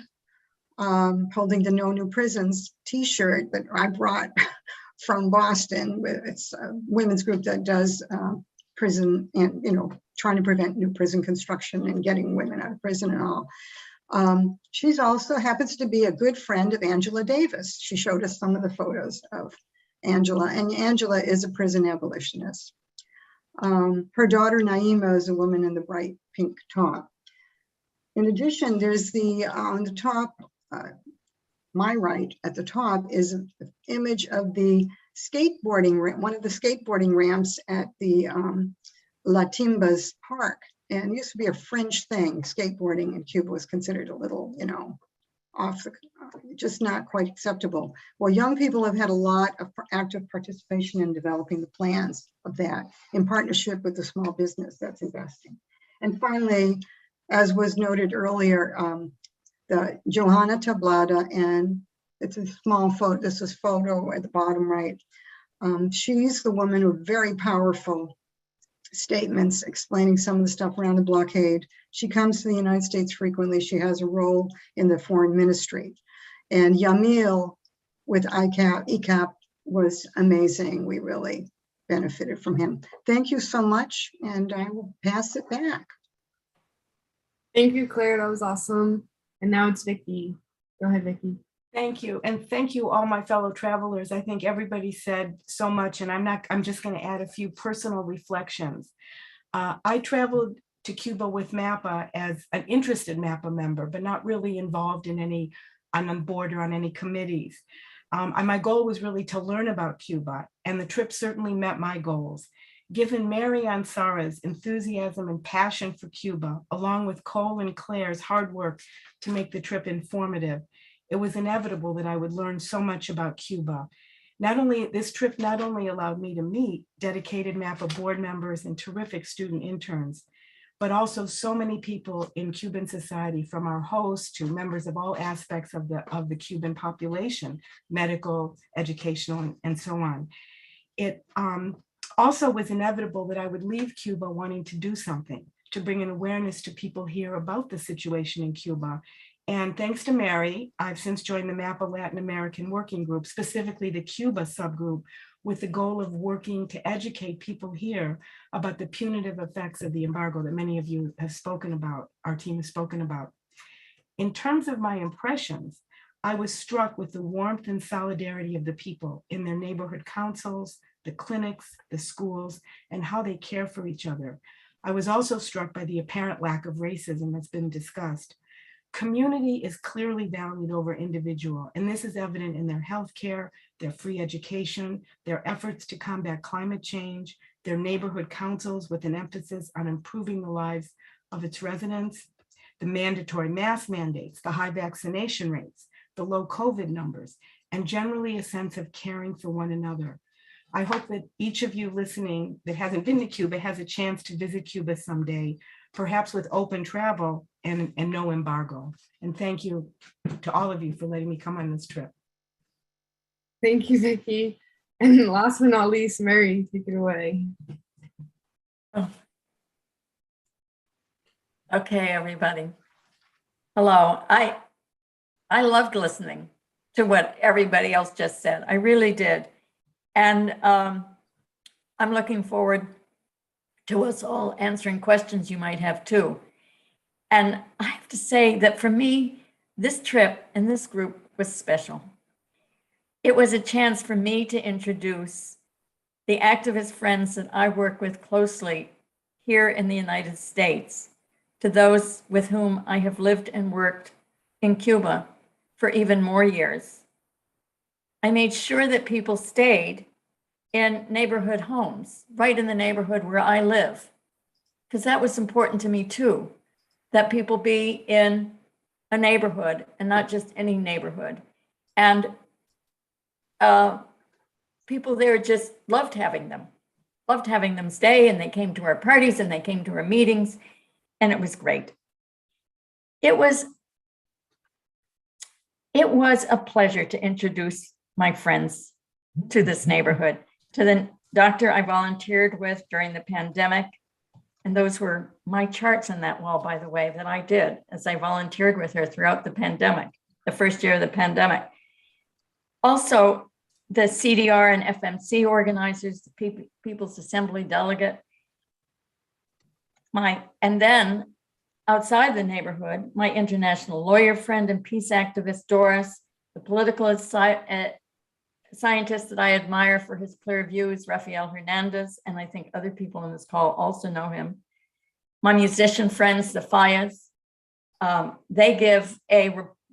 [SPEAKER 8] holding the No New Prisons t-shirt that I brought from Boston, it's a women's group that does prison and, you know, trying to prevent new prison construction and getting women out of prison and all. She's also happens to be a good friend of Angela Davis. She showed us some of the photos of Angela, and Angela is a prison abolitionist. Her daughter Naima is a woman in the bright pink top. In addition, there's on the top, my right at the top is an image of the skateboarding, one of the skateboarding ramps at the La Timbas Park. And it used to be a fringe thing. Skateboarding in Cuba was considered a little, you know, just not quite acceptable. Well, young people have had a lot of active participation in developing the plans of that in partnership with the small business that's investing. And finally, as was noted earlier, the Joanna Tablada, and it's a small photo, this is photo at the bottom right. She's the woman with very powerful statements explaining some of the stuff around the blockade. She comes to the United States frequently. She has a role in the foreign ministry. And Yamil with ECAP was amazing. We really benefited from him. Thank you so much, and I will pass it back.
[SPEAKER 2] Thank you, Claire. That was awesome. And now it's Vicki. Go ahead, Vicki.
[SPEAKER 9] Thank you. And thank you, all my fellow travelers. I think everybody said so much, and I'm just going to add a few personal reflections. I traveled to Cuba with Mapa as an interested Mapa member, but not really involved in any, on board or on any committees. And my goal was really to learn about Cuba, and the trip certainly met my goals. Given Mary Ansara's enthusiasm and passion for Cuba, along with Cole and Claire's hard work to make the trip informative, it was inevitable that I would learn so much about Cuba. This trip not only allowed me to meet dedicated Mapa board members and terrific student interns, but also so many people in Cuban society, from our hosts to members of all aspects of the Cuban population, medical, educational, and so on. It also was inevitable that I would leave Cuba wanting to do something, to bring an awareness to people here about the situation in Cuba. And thanks to Mary, I've since joined the Mapa Latin American Working Group, specifically the Cuba subgroup, with the goal of working to educate people here about the punitive effects of the embargo that many of you have spoken about, our team has spoken about. In terms of my impressions, I was struck with the warmth and solidarity of the people in their neighborhood councils, the clinics, the schools, and how they care for each other. I was also struck by the apparent lack of racism that's been discussed. Community is clearly valued over individual, and this is evident in their healthcare, their free education, their efforts to combat climate change, their neighborhood councils with an emphasis on improving the lives of its residents, the mandatory mask mandates, the high vaccination rates, the low COVID numbers, and generally a sense of caring for one another. I hope that each of you listening that hasn't been to Cuba has a chance to visit Cuba someday, perhaps with open travel, and no embargo. And thank you to all of you for letting me come on this trip.
[SPEAKER 2] Thank you, Vicki. And last but not least, Mary, take it away.
[SPEAKER 10] Okay, everybody. Hello. I loved listening to what everybody else just said. I really did. And I'm looking forward to us all answering questions you might have too. And I have to say that for me, this trip and this group was special. It was a chance for me to introduce the activist friends that I work with closely here in the United States to those with whom I have lived and worked in Cuba for even more years. I made sure that people stayed in neighborhood homes, right in the neighborhood where I live, because that was important to me too, that people be in a neighborhood and not just any neighborhood. And people there just loved having them stay, and they came to our parties and they came to our meetings, and it was great. It was a pleasure to introduce my friends to this neighborhood, to the doctor I volunteered with during the pandemic. And those were my charts on that wall, by the way, that I did as I volunteered with her throughout the pandemic, the first year of the pandemic. Also, the CDR and FMC organizers, the People's Assembly delegate. And then outside the neighborhood, my international lawyer friend and peace activist, Doris, the political scientist that I admire for his clear views, Rafael Hernandez, and I think other people on this call also know him. My musician friends, the Fayas,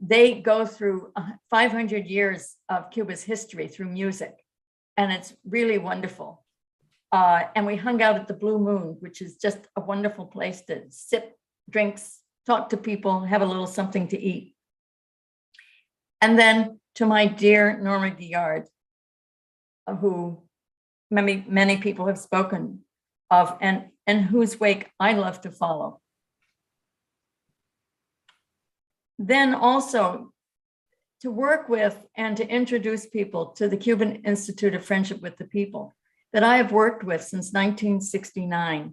[SPEAKER 10] they go through 500 years of Cuba's history through music, and it's really wonderful. And we hung out at the Blue Moon, which is just a wonderful place to sip drinks, talk to people, have a little something to eat. And then to my dear Norma Guillard, who many people have spoken of, and whose wake I love to follow. Then also to work with and to introduce people to the Cuban Institute of Friendship with the People that I have worked with since 1969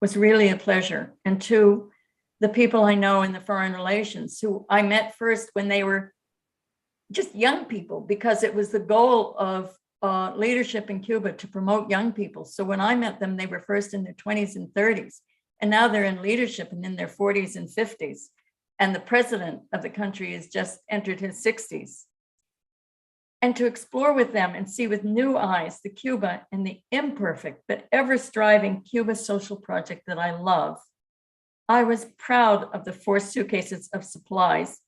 [SPEAKER 10] was really a pleasure. And to the people I know in the foreign relations who I met first when they were just young people, because it was the goal of leadership in Cuba to promote young people. So when I met them, they were first in their 20s and 30s, and now they're in leadership and in their 40s and 50s. And the president of the country has just entered his 60s. And to explore with them and see with new eyes the Cuba and the imperfect but ever striving Cuba social project that I love. I was proud of the 4 suitcases of supplies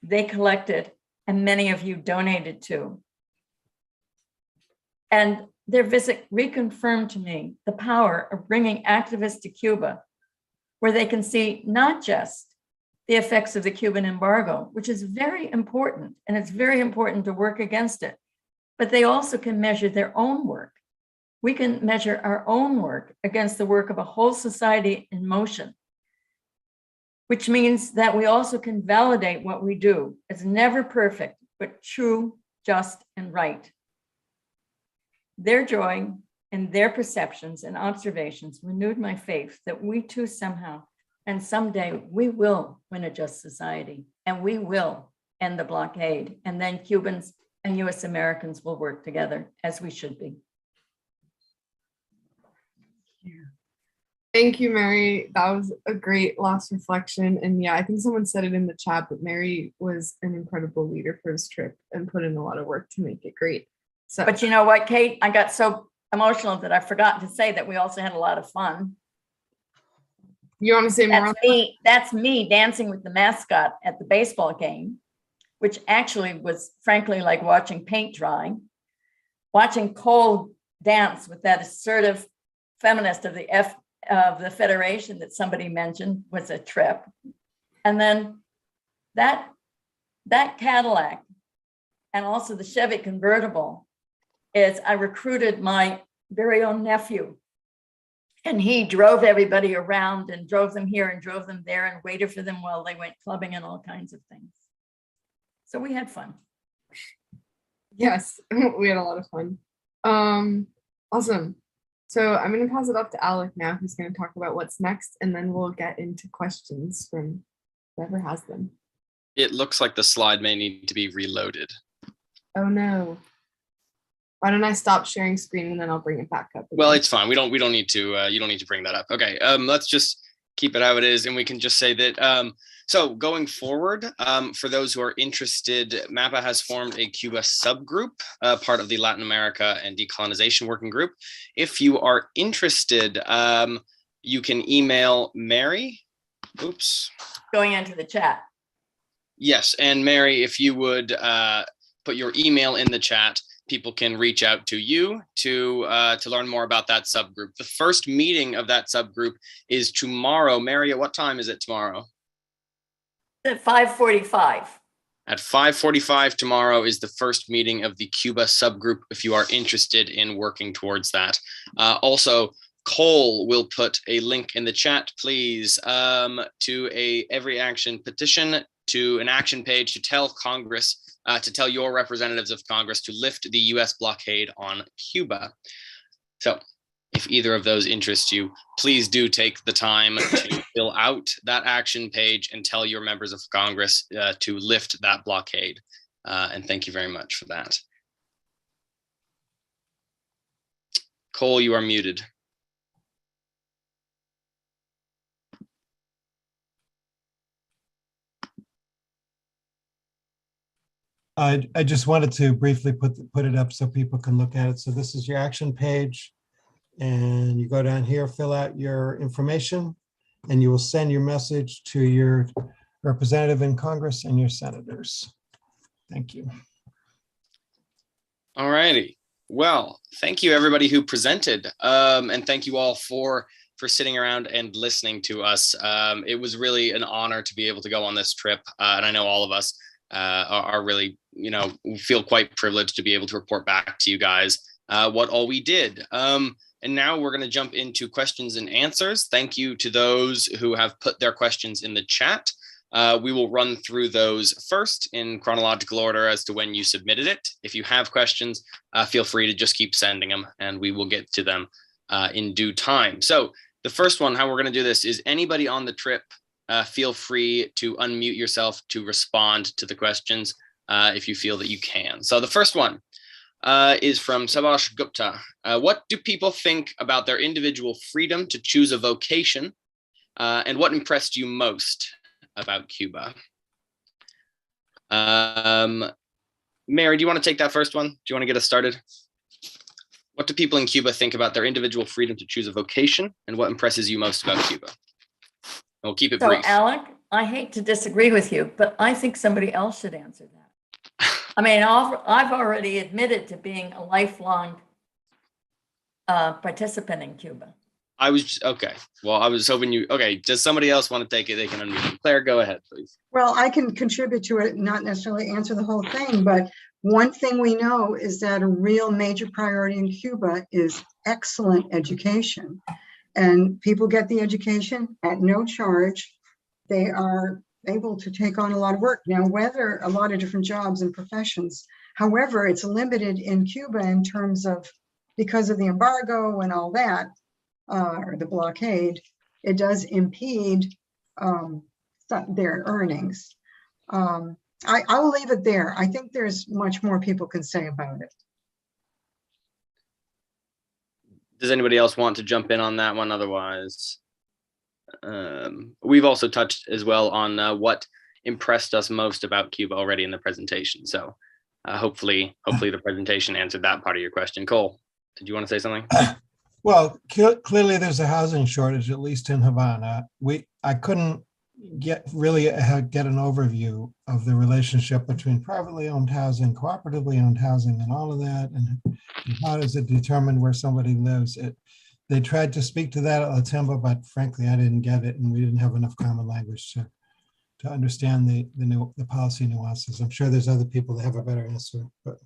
[SPEAKER 10] they collected and many of you donated to. And their visit reconfirmed to me the power of bringing activists to Cuba, where they can see not just the effects of the Cuban embargo, which is very important, and it's very important to work against it, but they also can measure their own work. We can measure our own work against the work of a whole society in motion, which means that we also can validate what we do as never perfect, but true, just, and right. Their joy and their perceptions and observations renewed my faith that we too somehow and someday we will win a just society, and we will end the blockade, and then Cubans and US Americans will work together as we should be.
[SPEAKER 2] Thank you, Mary. That was a great last reflection. And yeah, I think someone said it in the chat, but Mary was an incredible leader for this trip and put in a lot of work to make it great. So,
[SPEAKER 10] but you know what, Kate, I got so emotional that I forgot to say that we also had a lot of fun.
[SPEAKER 2] You want to say more?
[SPEAKER 10] That's me dancing with the mascot at the baseball game, which actually was frankly like watching paint dry. Watching Cole dance with that assertive feminist of the Federation that somebody mentioned was a trip. And then that Cadillac and also the Chevy convertible is, I recruited my very own nephew And he drove everybody around and drove them here and drove them there and waited for them while they went clubbing and all kinds of things. So we had fun.
[SPEAKER 2] Yes, we had a lot of fun. Awesome. So I'm going to pass it off to Alec now, who's going to talk about what's next, and then we'll get into questions from whoever has them.
[SPEAKER 3] It looks like the slide may need to be reloaded.
[SPEAKER 2] Oh no. Why don't I stop sharing screen and then I'll bring it back up again.
[SPEAKER 3] Well, it's fine. We don't need to, you don't need to bring that up. Okay. Let's just keep it how it is. And we can just say that, so going forward, for those who are interested, Mapa has formed a Cuba subgroup, part of the Latin America and Decolonization Working Group. If you are interested, you can email Mary. Oops.
[SPEAKER 10] Going into the chat.
[SPEAKER 3] Yes. And Mary, if you would put your email in the chat, people can reach out to you to learn more about that subgroup. The first meeting of that subgroup is tomorrow. Mary, at what time is it tomorrow?
[SPEAKER 10] At 5:45.
[SPEAKER 3] At 5:45 tomorrow is the first meeting of the Cuba subgroup, if you are interested in working towards that. Also, Cole will put a link in the chat, please, to a Every Action petition, to an action page to tell Congress, to tell your representatives of Congress to lift the US blockade on Cuba. So if either of those interests you, please do take the time to fill out that action page and tell your members of Congress to lift that blockade. And thank you very much for that. Cole, you are muted.
[SPEAKER 6] I just wanted to briefly put it up so people can look at it. So this is your action page. And you go down here, fill out your information, and you will send your message to your representative in Congress and your senators. Thank you.
[SPEAKER 3] All righty. Well, thank you everybody who presented. And thank you all for sitting around and listening to us. It was really an honor to be able to go on this trip. And I know all of us are really, feel quite privileged to be able to report back to you guys what all we did. And now we're going to jump into questions and answers. Thank you to those who have put their questions in the chat. We will run through those first in chronological order as to when you submitted it. If you have questions, feel free to just keep sending them and we will get to them in due time. So the first one, how we're going to do this is anybody on the trip, feel free to unmute yourself to respond to the questions if you feel that you can. So the first one is from Sabash Gupta. What do people think about their individual freedom to choose a vocation? And what impressed you most about Cuba? Mary, do you want to take that first one? Do you want to get us started? What do people in Cuba think about their individual freedom to choose a vocation? And what impresses you most about Cuba? And we'll keep it brief.
[SPEAKER 10] So Alec, I hate to disagree with you, but I think somebody else should answer that. I mean, I've already admitted to being a lifelong participant in Cuba.
[SPEAKER 3] Okay. Well, I was hoping okay. Does somebody else want to take it? They can unmute. Claire, go ahead, please.
[SPEAKER 8] Well, I can contribute to it, not necessarily answer the whole thing, but one thing we know is that a real major priority in Cuba is excellent education. And people get the education at no charge. They are able to take on a lot of work. Now, whether a lot of different jobs and professions, however, it's limited in Cuba in terms of, because of the embargo and all that, or the blockade, it does impede their earnings. I will leave it there. I think there's much more people can say about it.
[SPEAKER 3] Does anybody else want to jump in on that one? Otherwise, we've also touched as well on what impressed us most about Cuba already in the presentation. So hopefully the presentation answered that part of your question. Cole, did you want to say something?
[SPEAKER 6] Well, clearly there's a housing shortage, at least in Havana. I couldn't get an overview of the relationship between privately owned housing, cooperatively owned housing, and all of that, and how does it determine where somebody lives. They tried to speak to that at La Timba, but frankly, I didn't get it, and we didn't have enough common language to understand the policy nuances. I'm sure there's other people that have a better answer, but.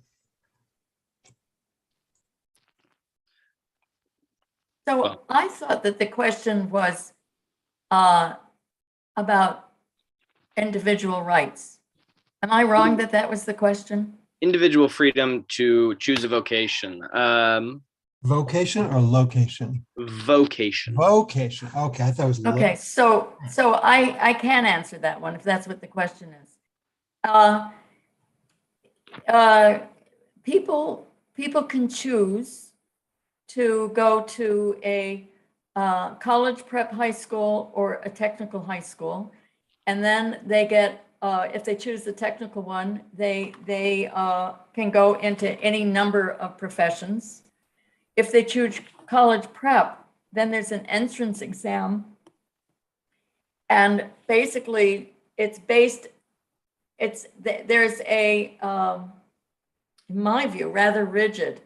[SPEAKER 10] So
[SPEAKER 3] Well-
[SPEAKER 10] I thought that the question was about individual rights. Am I wrong that that was the question?
[SPEAKER 3] Individual freedom to choose a vocation.
[SPEAKER 6] Vocation or location?
[SPEAKER 3] Vocation.
[SPEAKER 6] Vocation. Okay, I thought it was.
[SPEAKER 10] Okay, so I can answer that one if that's what the question is. People can choose to go to a college prep high school or a technical high school, and then they get if they choose the technical one, they can go into any number of professions. If they choose college prep, then there's an entrance exam. And basically there's a, in my view, rather rigid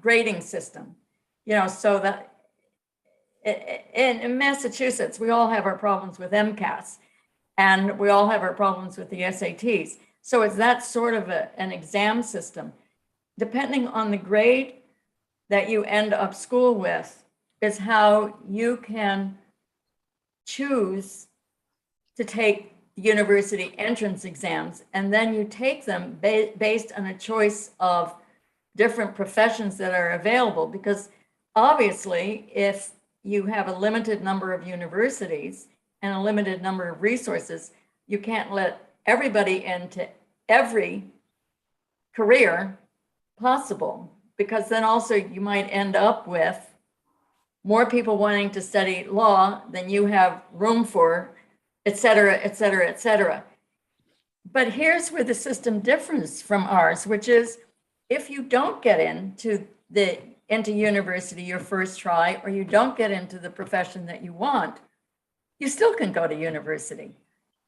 [SPEAKER 10] grading system, so that in Massachusetts, we all have our problems with MCAS and we all have our problems with the SATs. So it's that sort of an exam system. Depending on the grade that you end up school with is how you can choose to take university entrance exams. And then you take them based on a choice of different professions that are available. Because obviously, if you have a limited number of universities and a limited number of resources, you can't let everybody into every career possible, because then also you might end up with more people wanting to study law than you have room for, et cetera, et cetera, et cetera. But here's where the system differs from ours, which is if you don't get into university your first try, or you don't get into the profession that you want, you still can go to university,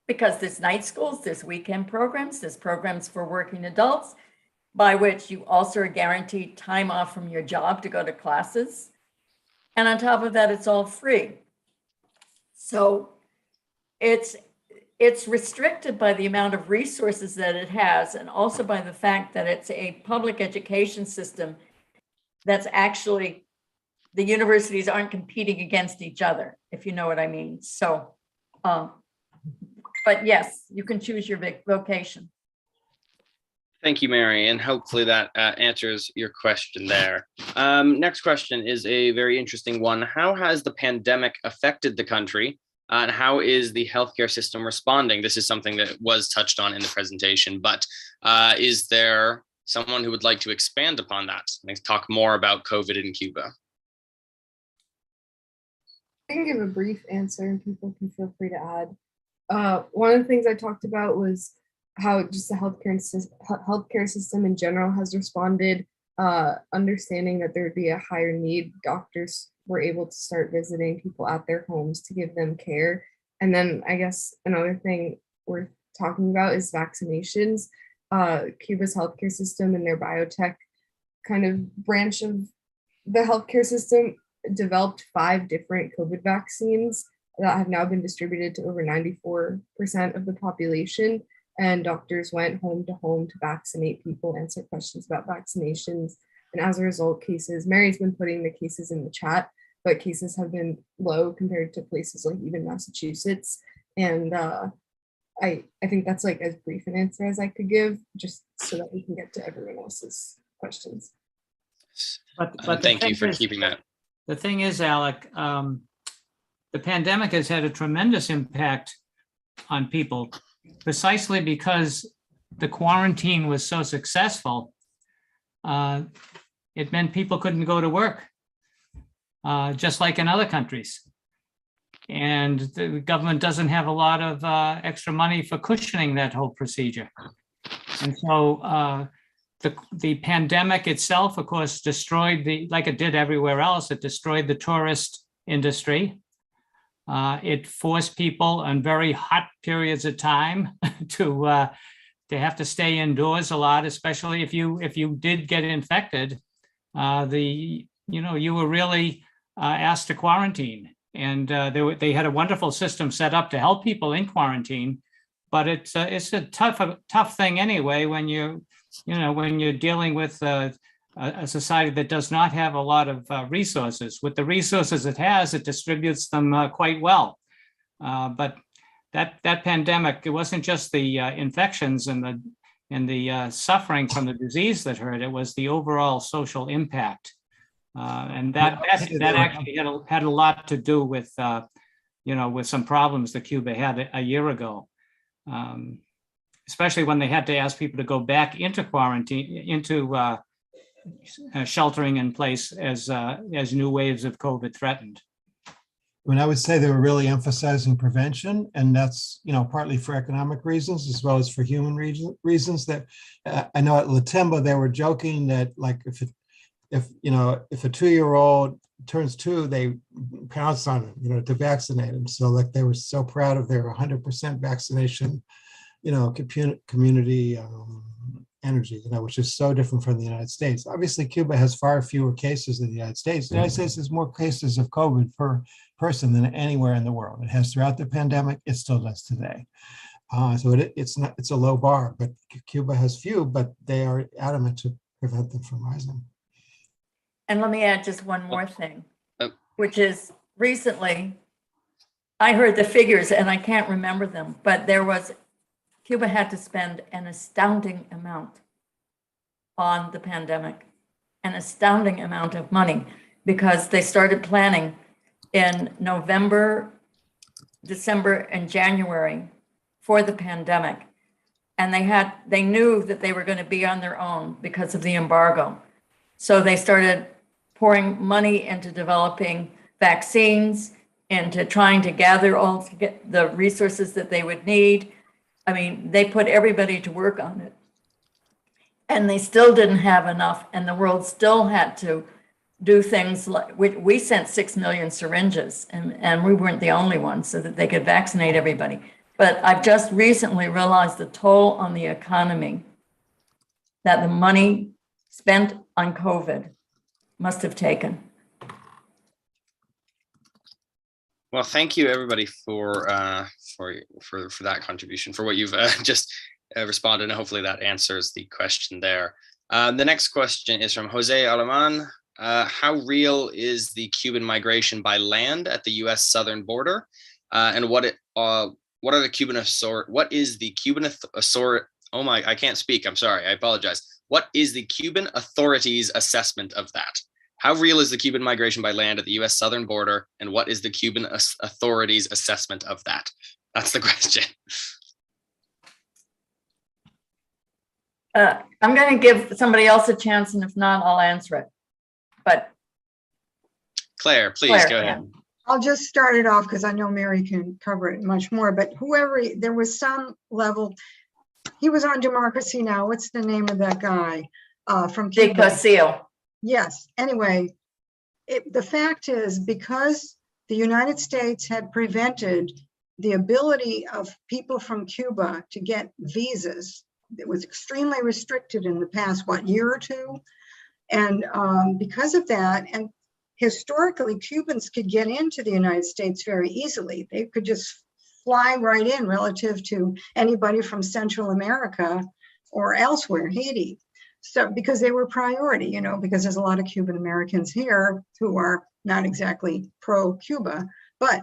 [SPEAKER 10] because there's night schools, there's weekend programs, there's programs for working adults, by which you also are guaranteed time off from your job to go to classes. And on top of that, it's all free. So it's restricted by the amount of resources that it has, and also by the fact that it's a public education system that's actually, the universities aren't competing against each other, if you know what I mean. So, but yes, you can choose your vocation.
[SPEAKER 3] Thank you, Mary, and hopefully that answers your question there. Next question is a very interesting one. How has the pandemic affected the country, and how is the healthcare system responding? This is something that was touched on in the presentation, but is there someone who would like to expand upon that and talk more about COVID in Cuba?
[SPEAKER 2] I can give a brief answer and people can feel free to add. One of the things I talked about was how just the healthcare system in general has responded, understanding that there would be a higher need. Doctors were able to start visiting people at their homes to give them care. And then I guess another thing worth talking about is vaccinations. Cuba's healthcare system and their biotech kind of branch of the healthcare system developed 5 different COVID vaccines that have now been distributed to over 94% of the population. And doctors went home to vaccinate people, answer questions about vaccinations. And as a result, Mary's been putting the cases in the chat, but cases have been low compared to places like even Massachusetts. And I think that's like as brief an answer as I could give, just so that we can get to everyone else's questions.
[SPEAKER 7] But
[SPEAKER 3] thank you for keeping that.
[SPEAKER 7] The thing is, Alec, the pandemic has had a tremendous impact on people, precisely because the quarantine was so successful. It meant people couldn't go to work, just like in other countries. And the government doesn't have a lot of extra money for cushioning that whole procedure. And so the pandemic itself, of course, destroyed like it did everywhere else, it destroyed the tourist industry. It forced people on very hot periods of time to have to stay indoors a lot, especially if you did get infected. You were really asked to quarantine, and they had a wonderful system set up to help people in quarantine. But it's a tough thing anyway when you're dealing with a society that does not have a lot of resources. With the resources it has, it distributes them quite well. But that pandemic, it wasn't just the infections and the suffering from the disease that hurt, it was the overall social impact. And that actually had a lot to do with, with some problems that Cuba had a year ago. Especially when they had to ask people to go back into quarantine, into sheltering in place as new waves of COVID threatened.
[SPEAKER 6] I mean, I would say they were really emphasizing prevention, and that's, partly for economic reasons as well as for human reasons. That I know at Latimba they were joking that, like, if a 2-year-old turns 2, they pounce on him, to vaccinate him. So, like, they were so proud of their 100% vaccination, community energy, which is so different from the United States. Obviously, Cuba has far fewer cases than the United States. The United States has more cases of COVID per person than anywhere in the world. It has throughout the pandemic. It still does today. So it's a low bar, but Cuba has few, but they are adamant to prevent them from rising.
[SPEAKER 10] And let me add just one more thing, which is recently I heard the figures and I can't remember them, but Cuba had to spend an astounding amount on the pandemic, an astounding amount of money, because they started planning in November, December, and January for the pandemic. And they knew that they were going to be on their own because of the embargo. So they started pouring money into developing vaccines, into trying to gather all to get the resources that they would need. I mean, they put everybody to work on it. And they still didn't have enough, and the world still had to do things like, we sent 6 million syringes, and we weren't the only ones, so that they could vaccinate everybody. But I've just recently realized the toll on the economy that the money spent on COVID must have taken.
[SPEAKER 3] Well, thank you everybody for that contribution, for what you've just responded, and hopefully that answers the question there. The next question is from Jose Aleman. How real is the Cuban migration by land at the U.S. southern border, and what is the Cuban I can't speak. I'm sorry. I apologize. What is the Cuban authorities' assessment of that? How real is the Cuban migration by land at the U.S. southern border, and what is the Cuban authorities' assessment of that? That's the question.
[SPEAKER 10] I'm going to give somebody else a chance, and if not, I'll answer it. But
[SPEAKER 3] Claire, please go ahead.
[SPEAKER 10] Yeah.
[SPEAKER 8] I'll just start it off because I know Mary can cover it much more, but there was some level, he was on Democracy Now! What's the name of that guy from Cuba? Yes. Anyway, the fact is, because the United States had prevented the ability of people from Cuba to get visas, it was extremely restricted in the past, year or two? And because of that, and historically, Cubans could get into the United States very easily. They could just fly right in relative to anybody from Central America or elsewhere, Haiti. So because they were priority, because there's a lot of Cuban Americans here who are not exactly pro-Cuba, but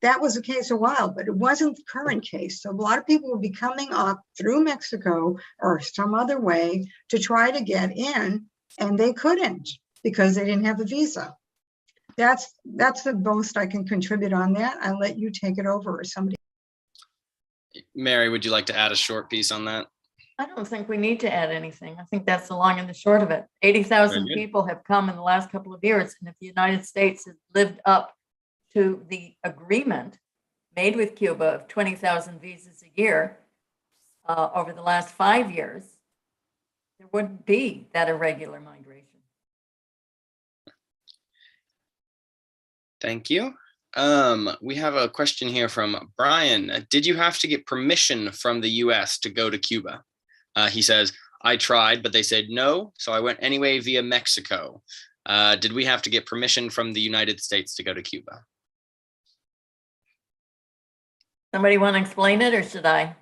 [SPEAKER 8] that was the case a while, but it wasn't the current case. So a lot of people would be coming up through Mexico or some other way to try to get in, and they couldn't because they didn't have a visa. That's the most I can contribute on that. I'll let you take it over, or somebody.
[SPEAKER 3] Mary, would you like to add a short piece on that?
[SPEAKER 10] I don't think we need to add anything. I think that's the long and the short of it. 80,000 people have come in the last couple of years. And if the United States has lived up to the agreement made with Cuba of 20,000 visas a year over the last 5 years, there wouldn't be that irregular migration.
[SPEAKER 3] Thank you. We have a question here from Brian. Did you have to get permission from the US to go to Cuba? He says, I tried, but they said no, so I went anyway via Mexico. Did we have to get permission from the United States to go to Cuba?
[SPEAKER 10] Somebody want to explain it, or should I?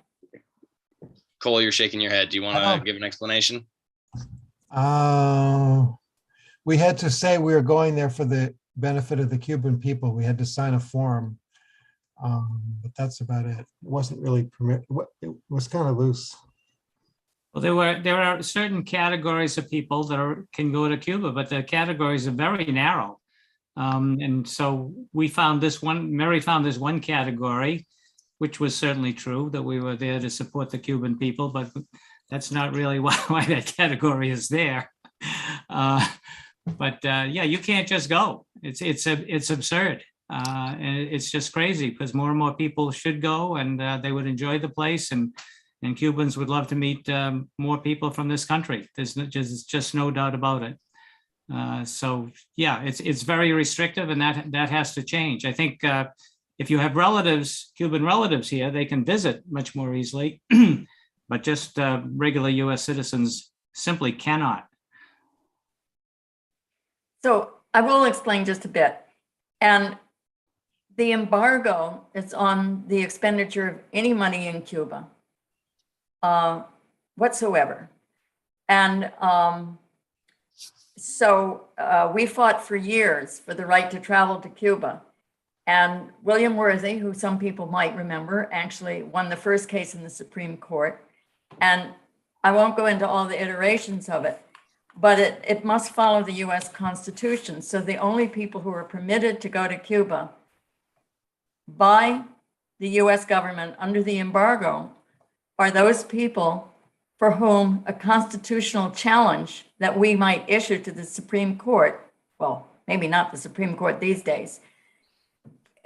[SPEAKER 3] Cole, you're shaking your head. Do you want to give an explanation?
[SPEAKER 6] We had to say we were going there for the benefit of the Cuban people. We had to sign a form. But that's about it. It wasn't really it was kind of loose.
[SPEAKER 7] Well, there are certain categories of people that can go to Cuba, but the categories are very narrow. And so Mary found this one category, which was certainly true, that we were there to support the Cuban people, but that's not really why that category is there. But yeah, you can't just go. It's absurd. And it's just crazy because more and more people should go, and they would enjoy the place, and Cubans would love to meet more people from this country. There's just no doubt about it. So yeah, it's very restrictive, and that has to change. I think if you have Cuban relatives here, they can visit much more easily, but just regular US citizens simply cannot.
[SPEAKER 10] So I will explain just a bit. And the embargo is on the expenditure of any money in Cuba whatsoever. And so we fought for years for the right to travel to Cuba. And William Worthy, who some people might remember, actually won the first case in the Supreme Court. And I won't go into all the iterations of it, but it must follow the US Constitution. So the only people who are permitted to go to Cuba by the US government under the embargo are those people for whom a constitutional challenge that we might issue to the Supreme Court, well, maybe not the Supreme Court these days,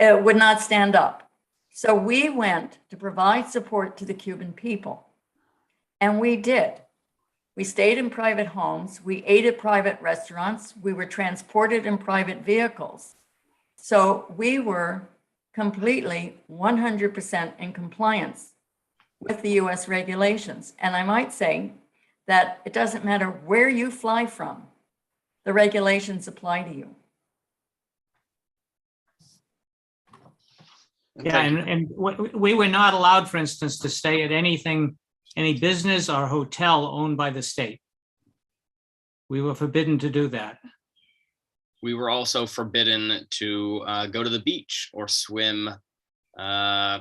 [SPEAKER 10] would not stand up. So we went to provide support to the Cuban people. And we did. We stayed in private homes. We ate at private restaurants. We were transported in private vehicles. So we were completely 100% in compliance with the US regulations. And I might say that it doesn't matter where you fly from, the regulations apply to you.
[SPEAKER 7] Yeah, and we were not allowed, for instance, to stay at any business or hotel owned by the state. We were forbidden to do that.
[SPEAKER 3] We were also forbidden to go to the beach or swim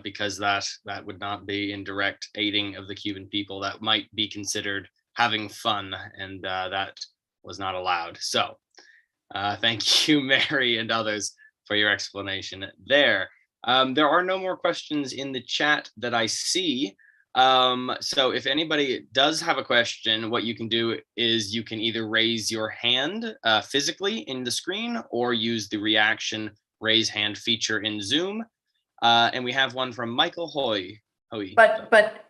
[SPEAKER 3] because that would not be in direct aiding of the Cuban people. That might be considered having fun, and that was not allowed. So thank you, Mary and others, for your explanation there. There are no more questions in the chat that I see. So if anybody does have a question, what you can do is you can either raise your hand physically in the screen or use the reaction raise hand feature in Zoom. And we have one from Michael Hoy.
[SPEAKER 10] But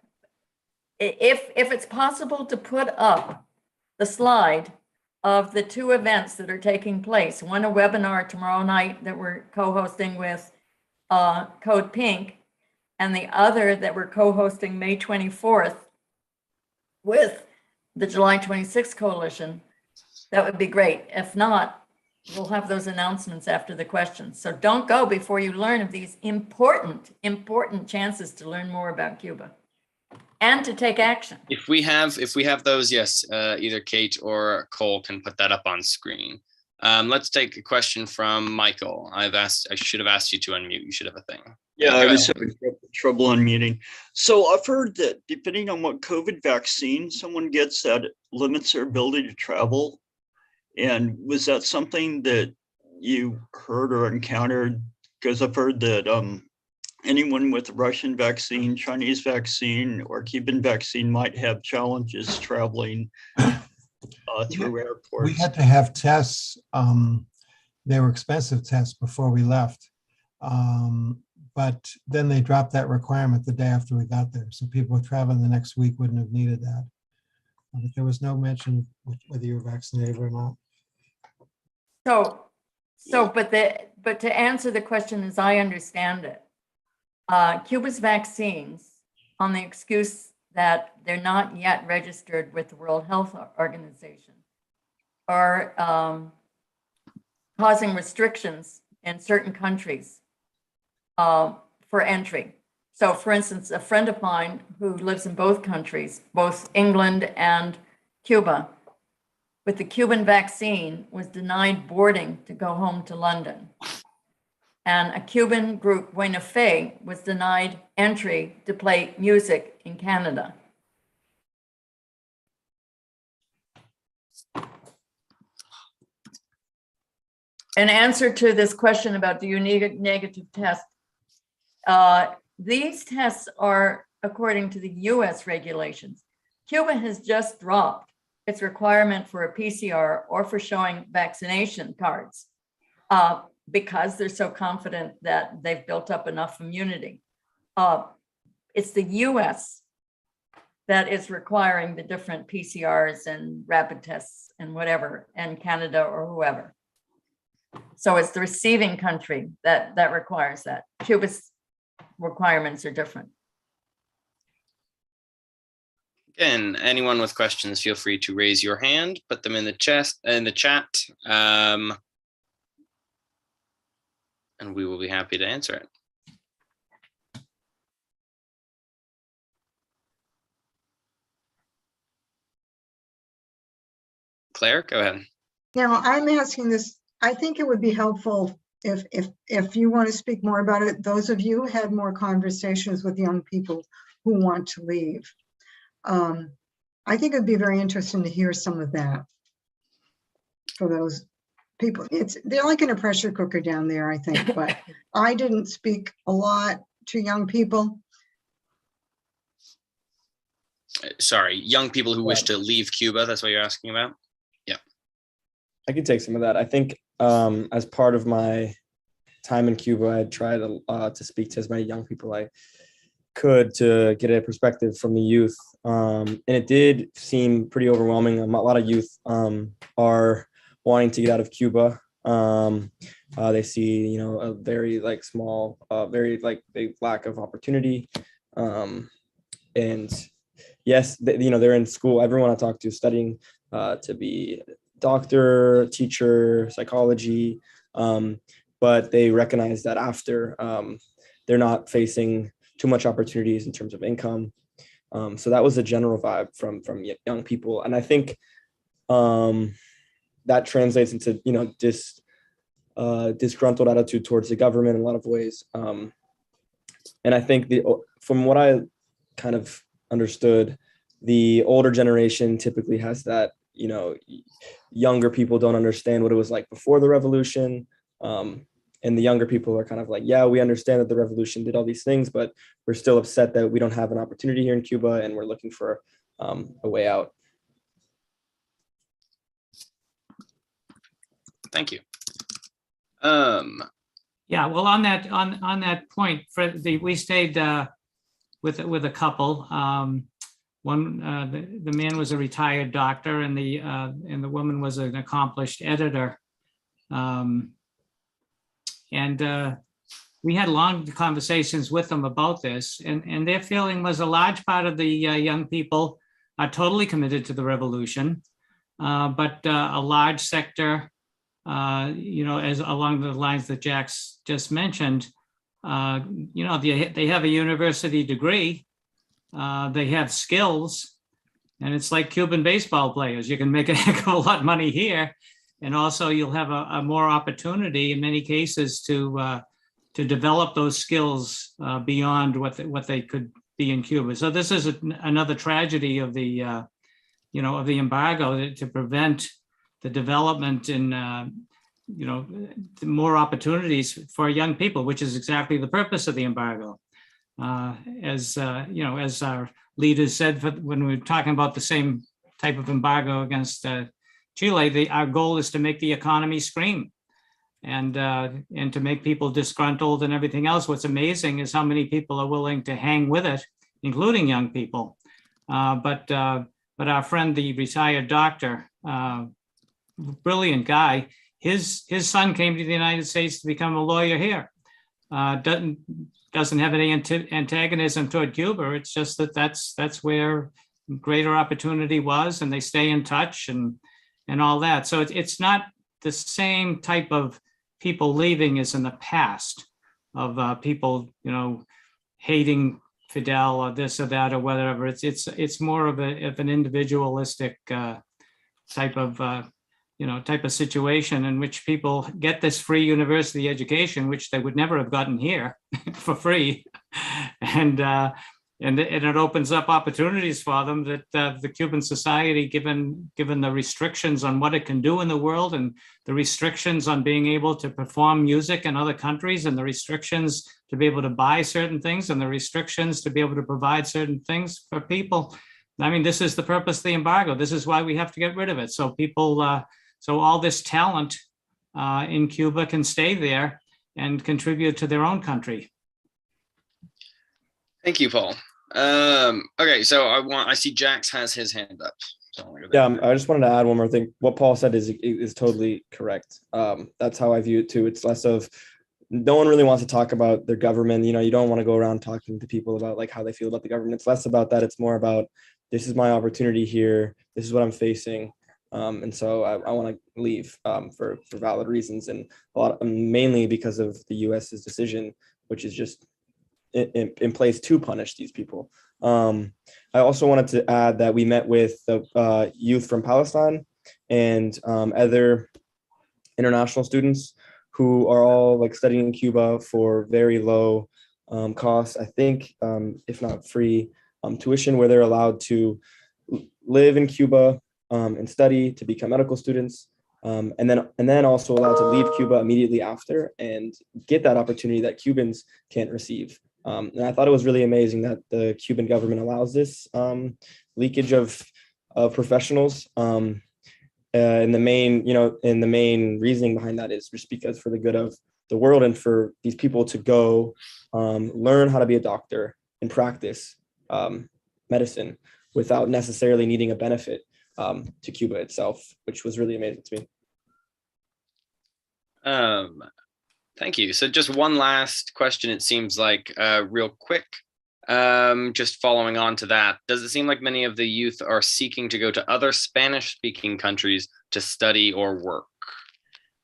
[SPEAKER 10] if it's possible to put up the slide of the two events that are taking place, one a webinar tomorrow night that we're co-hosting with Code Pink, and the other that we're co-hosting May 24th with the July 26th Coalition, that would be great. If not, we'll have those announcements after the questions. So don't go before you learn of these important chances to learn more about Cuba and to take action.
[SPEAKER 3] If we have those, yes, either Kate or Cole can put that up on screen. Let's take a question from Michael. I should have asked you to unmute. You should have a thing.
[SPEAKER 11] Yeah, I was having trouble unmuting. So I've heard that depending on what COVID vaccine someone gets, that limits their ability to travel. And was that something that you heard or encountered? Because I've heard that anyone with Russian vaccine, Chinese vaccine, or Cuban vaccine might have challenges traveling through airports.
[SPEAKER 6] We had to have tests. They were expensive tests before we left. But then they dropped that requirement the day after we got there. So people who traveling the next week wouldn't have needed that. But there was no mention whether you were vaccinated or not.
[SPEAKER 10] But to answer the question as I understand it, Cuba's vaccines, on the excuse that they're not yet registered with the World Health Organization, are causing restrictions in certain countries for entry. So for instance, a friend of mine who lives in both countries, both England and Cuba, with the Cuban vaccine was denied boarding to go home to London. And a Cuban group, Buena Fe, was denied entry to play music in Canada. In answer to this question about do you need a negative test, these tests are according to the US regulations. Cuba has just dropped its requirement for a PCR or for showing vaccination cards because they're so confident that they've built up enough immunity. It's the US that is requiring the different PCRs and rapid tests and whatever, and Canada or whoever. So it's the receiving country that requires that. Cuba's requirements are different.
[SPEAKER 3] Again, anyone with questions, feel free to raise your hand, put them in the chat, and we will be happy to answer it. Claire, go ahead.
[SPEAKER 8] Now, I'm asking this, I think it would be helpful if you want to speak more about it, those of you who had more conversations with young people who want to leave. I think it'd be very interesting to hear some of that for those people. They're like in a pressure cooker down there, I think, but I didn't speak a lot to young people.
[SPEAKER 3] Sorry, young people who wish to leave Cuba, that's what you're asking about? Yeah.
[SPEAKER 4] I could take some of that. I think as part of my time in Cuba, I tried to speak to as many young people I could to get a perspective from the youth. And it did seem pretty overwhelming. A lot of youth are wanting to get out of Cuba. They see, a very small, very big lack of opportunity. And yes, they're in school. Everyone I talk to is studying to be doctor, teacher, psychology. But they recognize that after they're not facing too much opportunities in terms of income. So that was a general vibe from young people. And I think that translates into, disgruntled attitude towards the government in a lot of ways. And I think from what I kind of understood, the older generation typically has that, younger people don't understand what it was like before the revolution. And the younger people are kind of like, yeah, we understand that the revolution did all these things, but we're still upset that we don't have an opportunity here in Cuba and we're looking for a way out.
[SPEAKER 3] Thank you.
[SPEAKER 7] Yeah, well, on that point, we stayed with a couple. The man was a retired doctor, and the woman was an accomplished editor. And we had long conversations with them about this, and their feeling was a large part of the young people are totally committed to the revolution, but a large sector, as along the lines that Jack's just mentioned, they have a university degree, they have skills, and it's like Cuban baseball players. You can make a heck of a lot of money here. And also you'll have a more opportunity in many cases to develop those skills beyond what they could be in Cuba. So this is another tragedy of the of the embargo to prevent the development in more opportunities for young people, which is exactly the purpose of the embargo. As our leaders said when we were talking about the same type of embargo against Chile, our goal is to make the economy scream and to make people disgruntled and everything else. What's amazing is how many people are willing to hang with it, including young people. But our friend, the retired doctor, brilliant guy, his son came to the United States to become a lawyer here. Doesn't have any antagonism toward Cuba. It's just that's where greater opportunity was, and they stay in touch and all that. So it's not the same type of people leaving as in the past of people, hating Fidel or this or that or whatever. It's more of an individualistic type of situation in which people get this free university education, which they would never have gotten here for free, and it opens up opportunities for them that the Cuban society, given the restrictions on what it can do in the world, and the restrictions on being able to perform music in other countries, and the restrictions to be able to buy certain things, and the restrictions to be able to provide certain things for people. I mean, this is the purpose of the embargo. This is why we have to get rid of it. So people, so all this talent in Cuba can stay there and contribute to their own country.
[SPEAKER 3] Thank you, Paul. Okay, so I see Jax has his hand up. So
[SPEAKER 4] yeah, I just wanted to add one more thing. What Paul said is totally correct. That's how I view it too. It's less of, no one really wants to talk about their government. You don't want to go around talking to people about like how they feel about the government. It's less about that. It's more about, this is my opportunity here. This is what I'm facing. And so I want to leave for valid reasons, and mainly because of the US's decision, which is just in place to punish these people. I also wanted to add that we met with the youth from Palestine and other international students who are all like studying in Cuba for very low costs. I think, if not free tuition, where they're allowed to live in Cuba and study to become medical students, and then also allowed to leave Cuba immediately after and get that opportunity that Cubans can't receive. And I thought it was really amazing that the Cuban government allows this leakage of professionals. And the main reasoning behind that is just because for the good of the world and for these people to go learn how to be a doctor and practice medicine without necessarily needing a benefit to Cuba itself, which was really amazing to me.
[SPEAKER 3] Thank you. So just one last question, it seems like, real quick. Just following on to that, does it seem like many of the youth are seeking to go to other Spanish-speaking countries to study or work?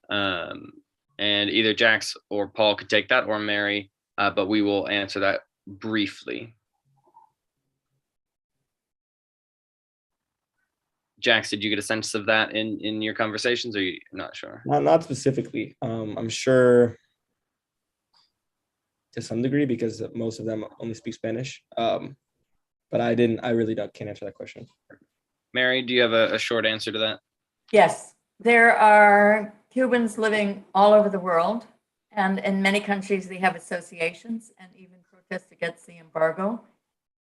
[SPEAKER 3] And either Jax or Paul could take that, or Mary, but we will answer that briefly. Jax, did you get a sense of that in your conversations, or are you not sure?
[SPEAKER 4] Not specifically. I'm sure to some degree, because most of them only speak Spanish. But I really can't answer that question.
[SPEAKER 3] Mary, do you have a short answer to that?
[SPEAKER 10] Yes, there are Cubans living all over the world, and in many countries they have associations and even protest against the embargo.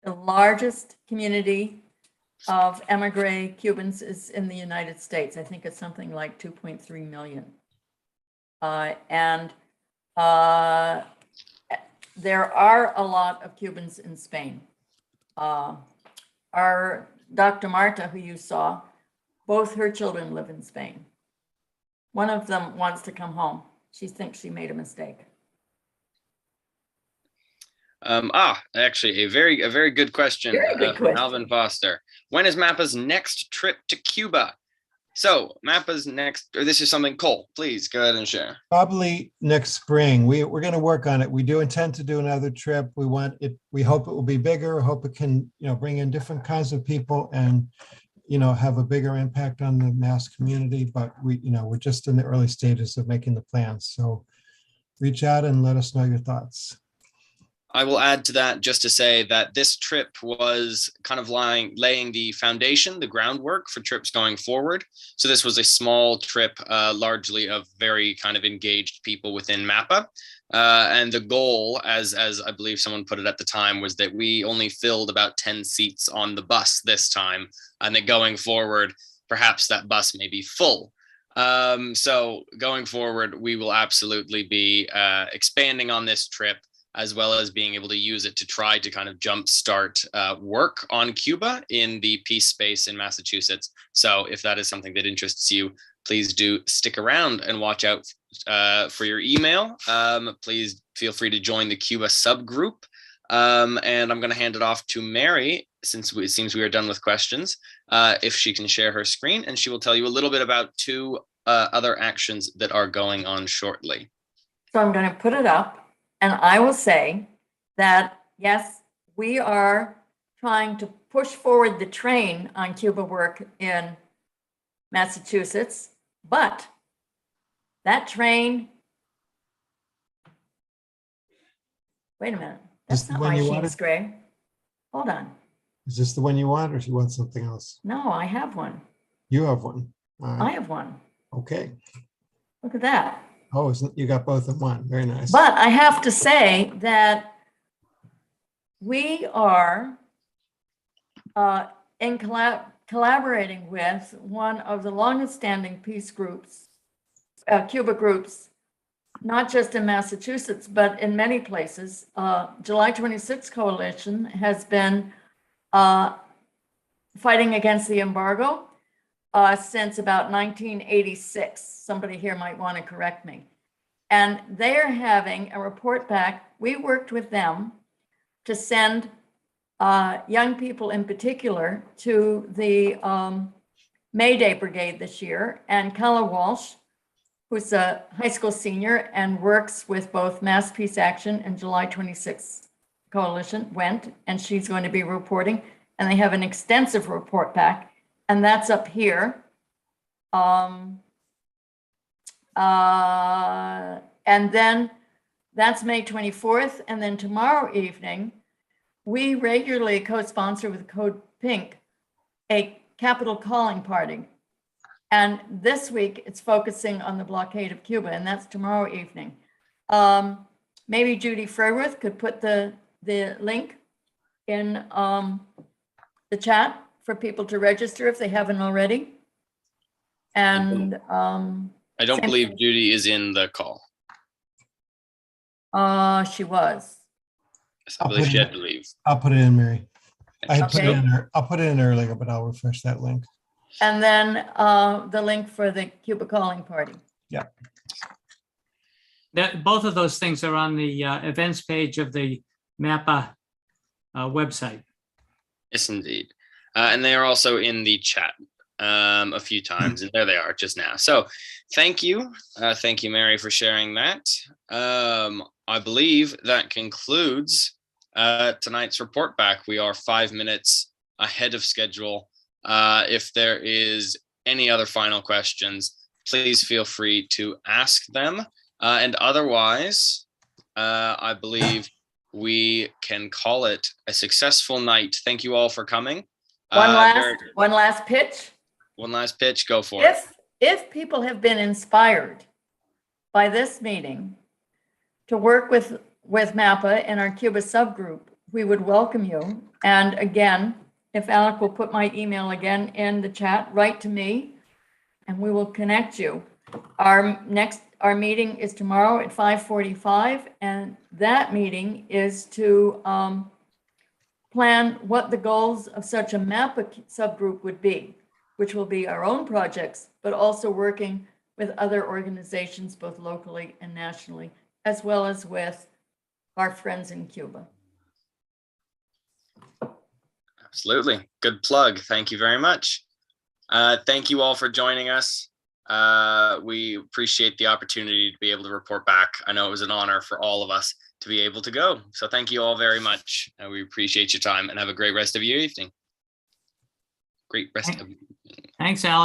[SPEAKER 10] The largest community of emigre Cubans is in the United States. I think it's something like 2.3 million. There are a lot of Cubans in Spain. Our Dr. Marta, who you saw, both her children live in Spain. One of them wants to come home. She thinks she made a mistake.
[SPEAKER 3] Actually, a very good question, from Alvin Foster. When is Mapa's next trip to Cuba? So Mapa's next, or this is something, Cole, please go ahead and share.
[SPEAKER 6] Probably next spring. We're going to work on it. We do intend to do another trip. We hope it will be bigger. Hope it can, bring in different kinds of people and, have a bigger impact on the mass community. But we're just in the early stages of making the plans. So reach out and let us know your thoughts.
[SPEAKER 3] I will add to that just to say that this trip was kind of laying the foundation, the groundwork for trips going forward. So this was a small trip, largely of very kind of engaged people within Mapa. And the goal, as I believe someone put it at the time, was that we only filled about 10 seats on the bus this time. And that going forward, perhaps that bus may be full. So going forward, we will absolutely be expanding on this trip, as well as being able to use it to try to kind of jumpstart work on Cuba in the peace space in Massachusetts. So if that is something that interests you, please do stick around and watch out for your email. Please feel free to join the Cuba subgroup. And I'm going to hand it off to Mary, since it seems we are done with questions, if she can share her screen, and she will tell you a little bit about two other actions that are going on shortly.
[SPEAKER 10] So I'm going to put it up. And I will say that, yes, we are trying to push forward the train on Cuba work in Massachusetts, but that train, wait a minute,
[SPEAKER 6] Is
[SPEAKER 10] that's
[SPEAKER 6] the
[SPEAKER 10] not
[SPEAKER 6] one
[SPEAKER 10] my
[SPEAKER 6] you
[SPEAKER 10] Sheen's
[SPEAKER 6] wanted?
[SPEAKER 10] Gray. Hold on.
[SPEAKER 6] Is this the one you want, or do you want something else?
[SPEAKER 10] No, I have one.
[SPEAKER 6] You have one. All
[SPEAKER 10] I
[SPEAKER 6] right.
[SPEAKER 10] have one.
[SPEAKER 6] Okay.
[SPEAKER 10] Look at that.
[SPEAKER 6] Oh, you got both in one. Very nice.
[SPEAKER 10] But I have to say that we are in collaborating with one of the longest standing peace groups, Cuba groups, not just in Massachusetts, but in many places. July 26 Coalition has been fighting against the embargo since about 1986. Somebody here might want to correct me. And they're having a report back. We worked with them to send young people in particular to the May Day Brigade this year. And Kala Walsh, who's a high school senior and works with both Mass Peace Action and July 26 Coalition, went, and she's going to be reporting. And they have an extensive report back, and that's up here. And then that's May 24th. And then tomorrow evening, we regularly co-sponsor with Code Pink a Capitol calling party. And this week it's focusing on the blockade of Cuba, and that's tomorrow evening. Maybe Judy Freyworth could put the link in the chat for people to register if they haven't already. And
[SPEAKER 3] I don't believe Judy is in the call.
[SPEAKER 10] She was.
[SPEAKER 3] Yes, I believe she had to leave.
[SPEAKER 6] I'll put it in, Mary. I had
[SPEAKER 10] Okay.
[SPEAKER 6] I'll put it in earlier, but I'll refresh that link.
[SPEAKER 10] And then the link for the Cuba calling party.
[SPEAKER 6] Yeah.
[SPEAKER 7] Both of those things are on the events page of the Mapa website.
[SPEAKER 3] Yes, indeed. And they are also in the chat a few times, and there they are just now. So thank you. Thank you, Mary, for sharing that. I believe that concludes tonight's report back. We are 5 minutes ahead of schedule. If there is any other final questions, please feel free to ask them. And otherwise, I believe we can call it a successful night. Thank you all for coming.
[SPEAKER 10] One last pitch.
[SPEAKER 3] One last pitch, go for it.
[SPEAKER 10] If people have been inspired by this meeting to work with Mapa and our Cuba subgroup, we would welcome you. And again, if Alec will put my email again in the chat, write to me and we will connect you. Our meeting is tomorrow at 5:45, and that meeting is to plan what the goals of such a Mapa subgroup would be, which will be our own projects, but also working with other organizations, both locally and nationally, as well as with our friends in Cuba.
[SPEAKER 3] Absolutely. Good plug. Thank you very much. Thank you all for joining us. We appreciate the opportunity to be able to report back. I know it was an honor for all of us to be able to go. So thank you all very much. We appreciate your time and have a great rest of your evening. Great rest of your evening.
[SPEAKER 7] Thanks, Alex.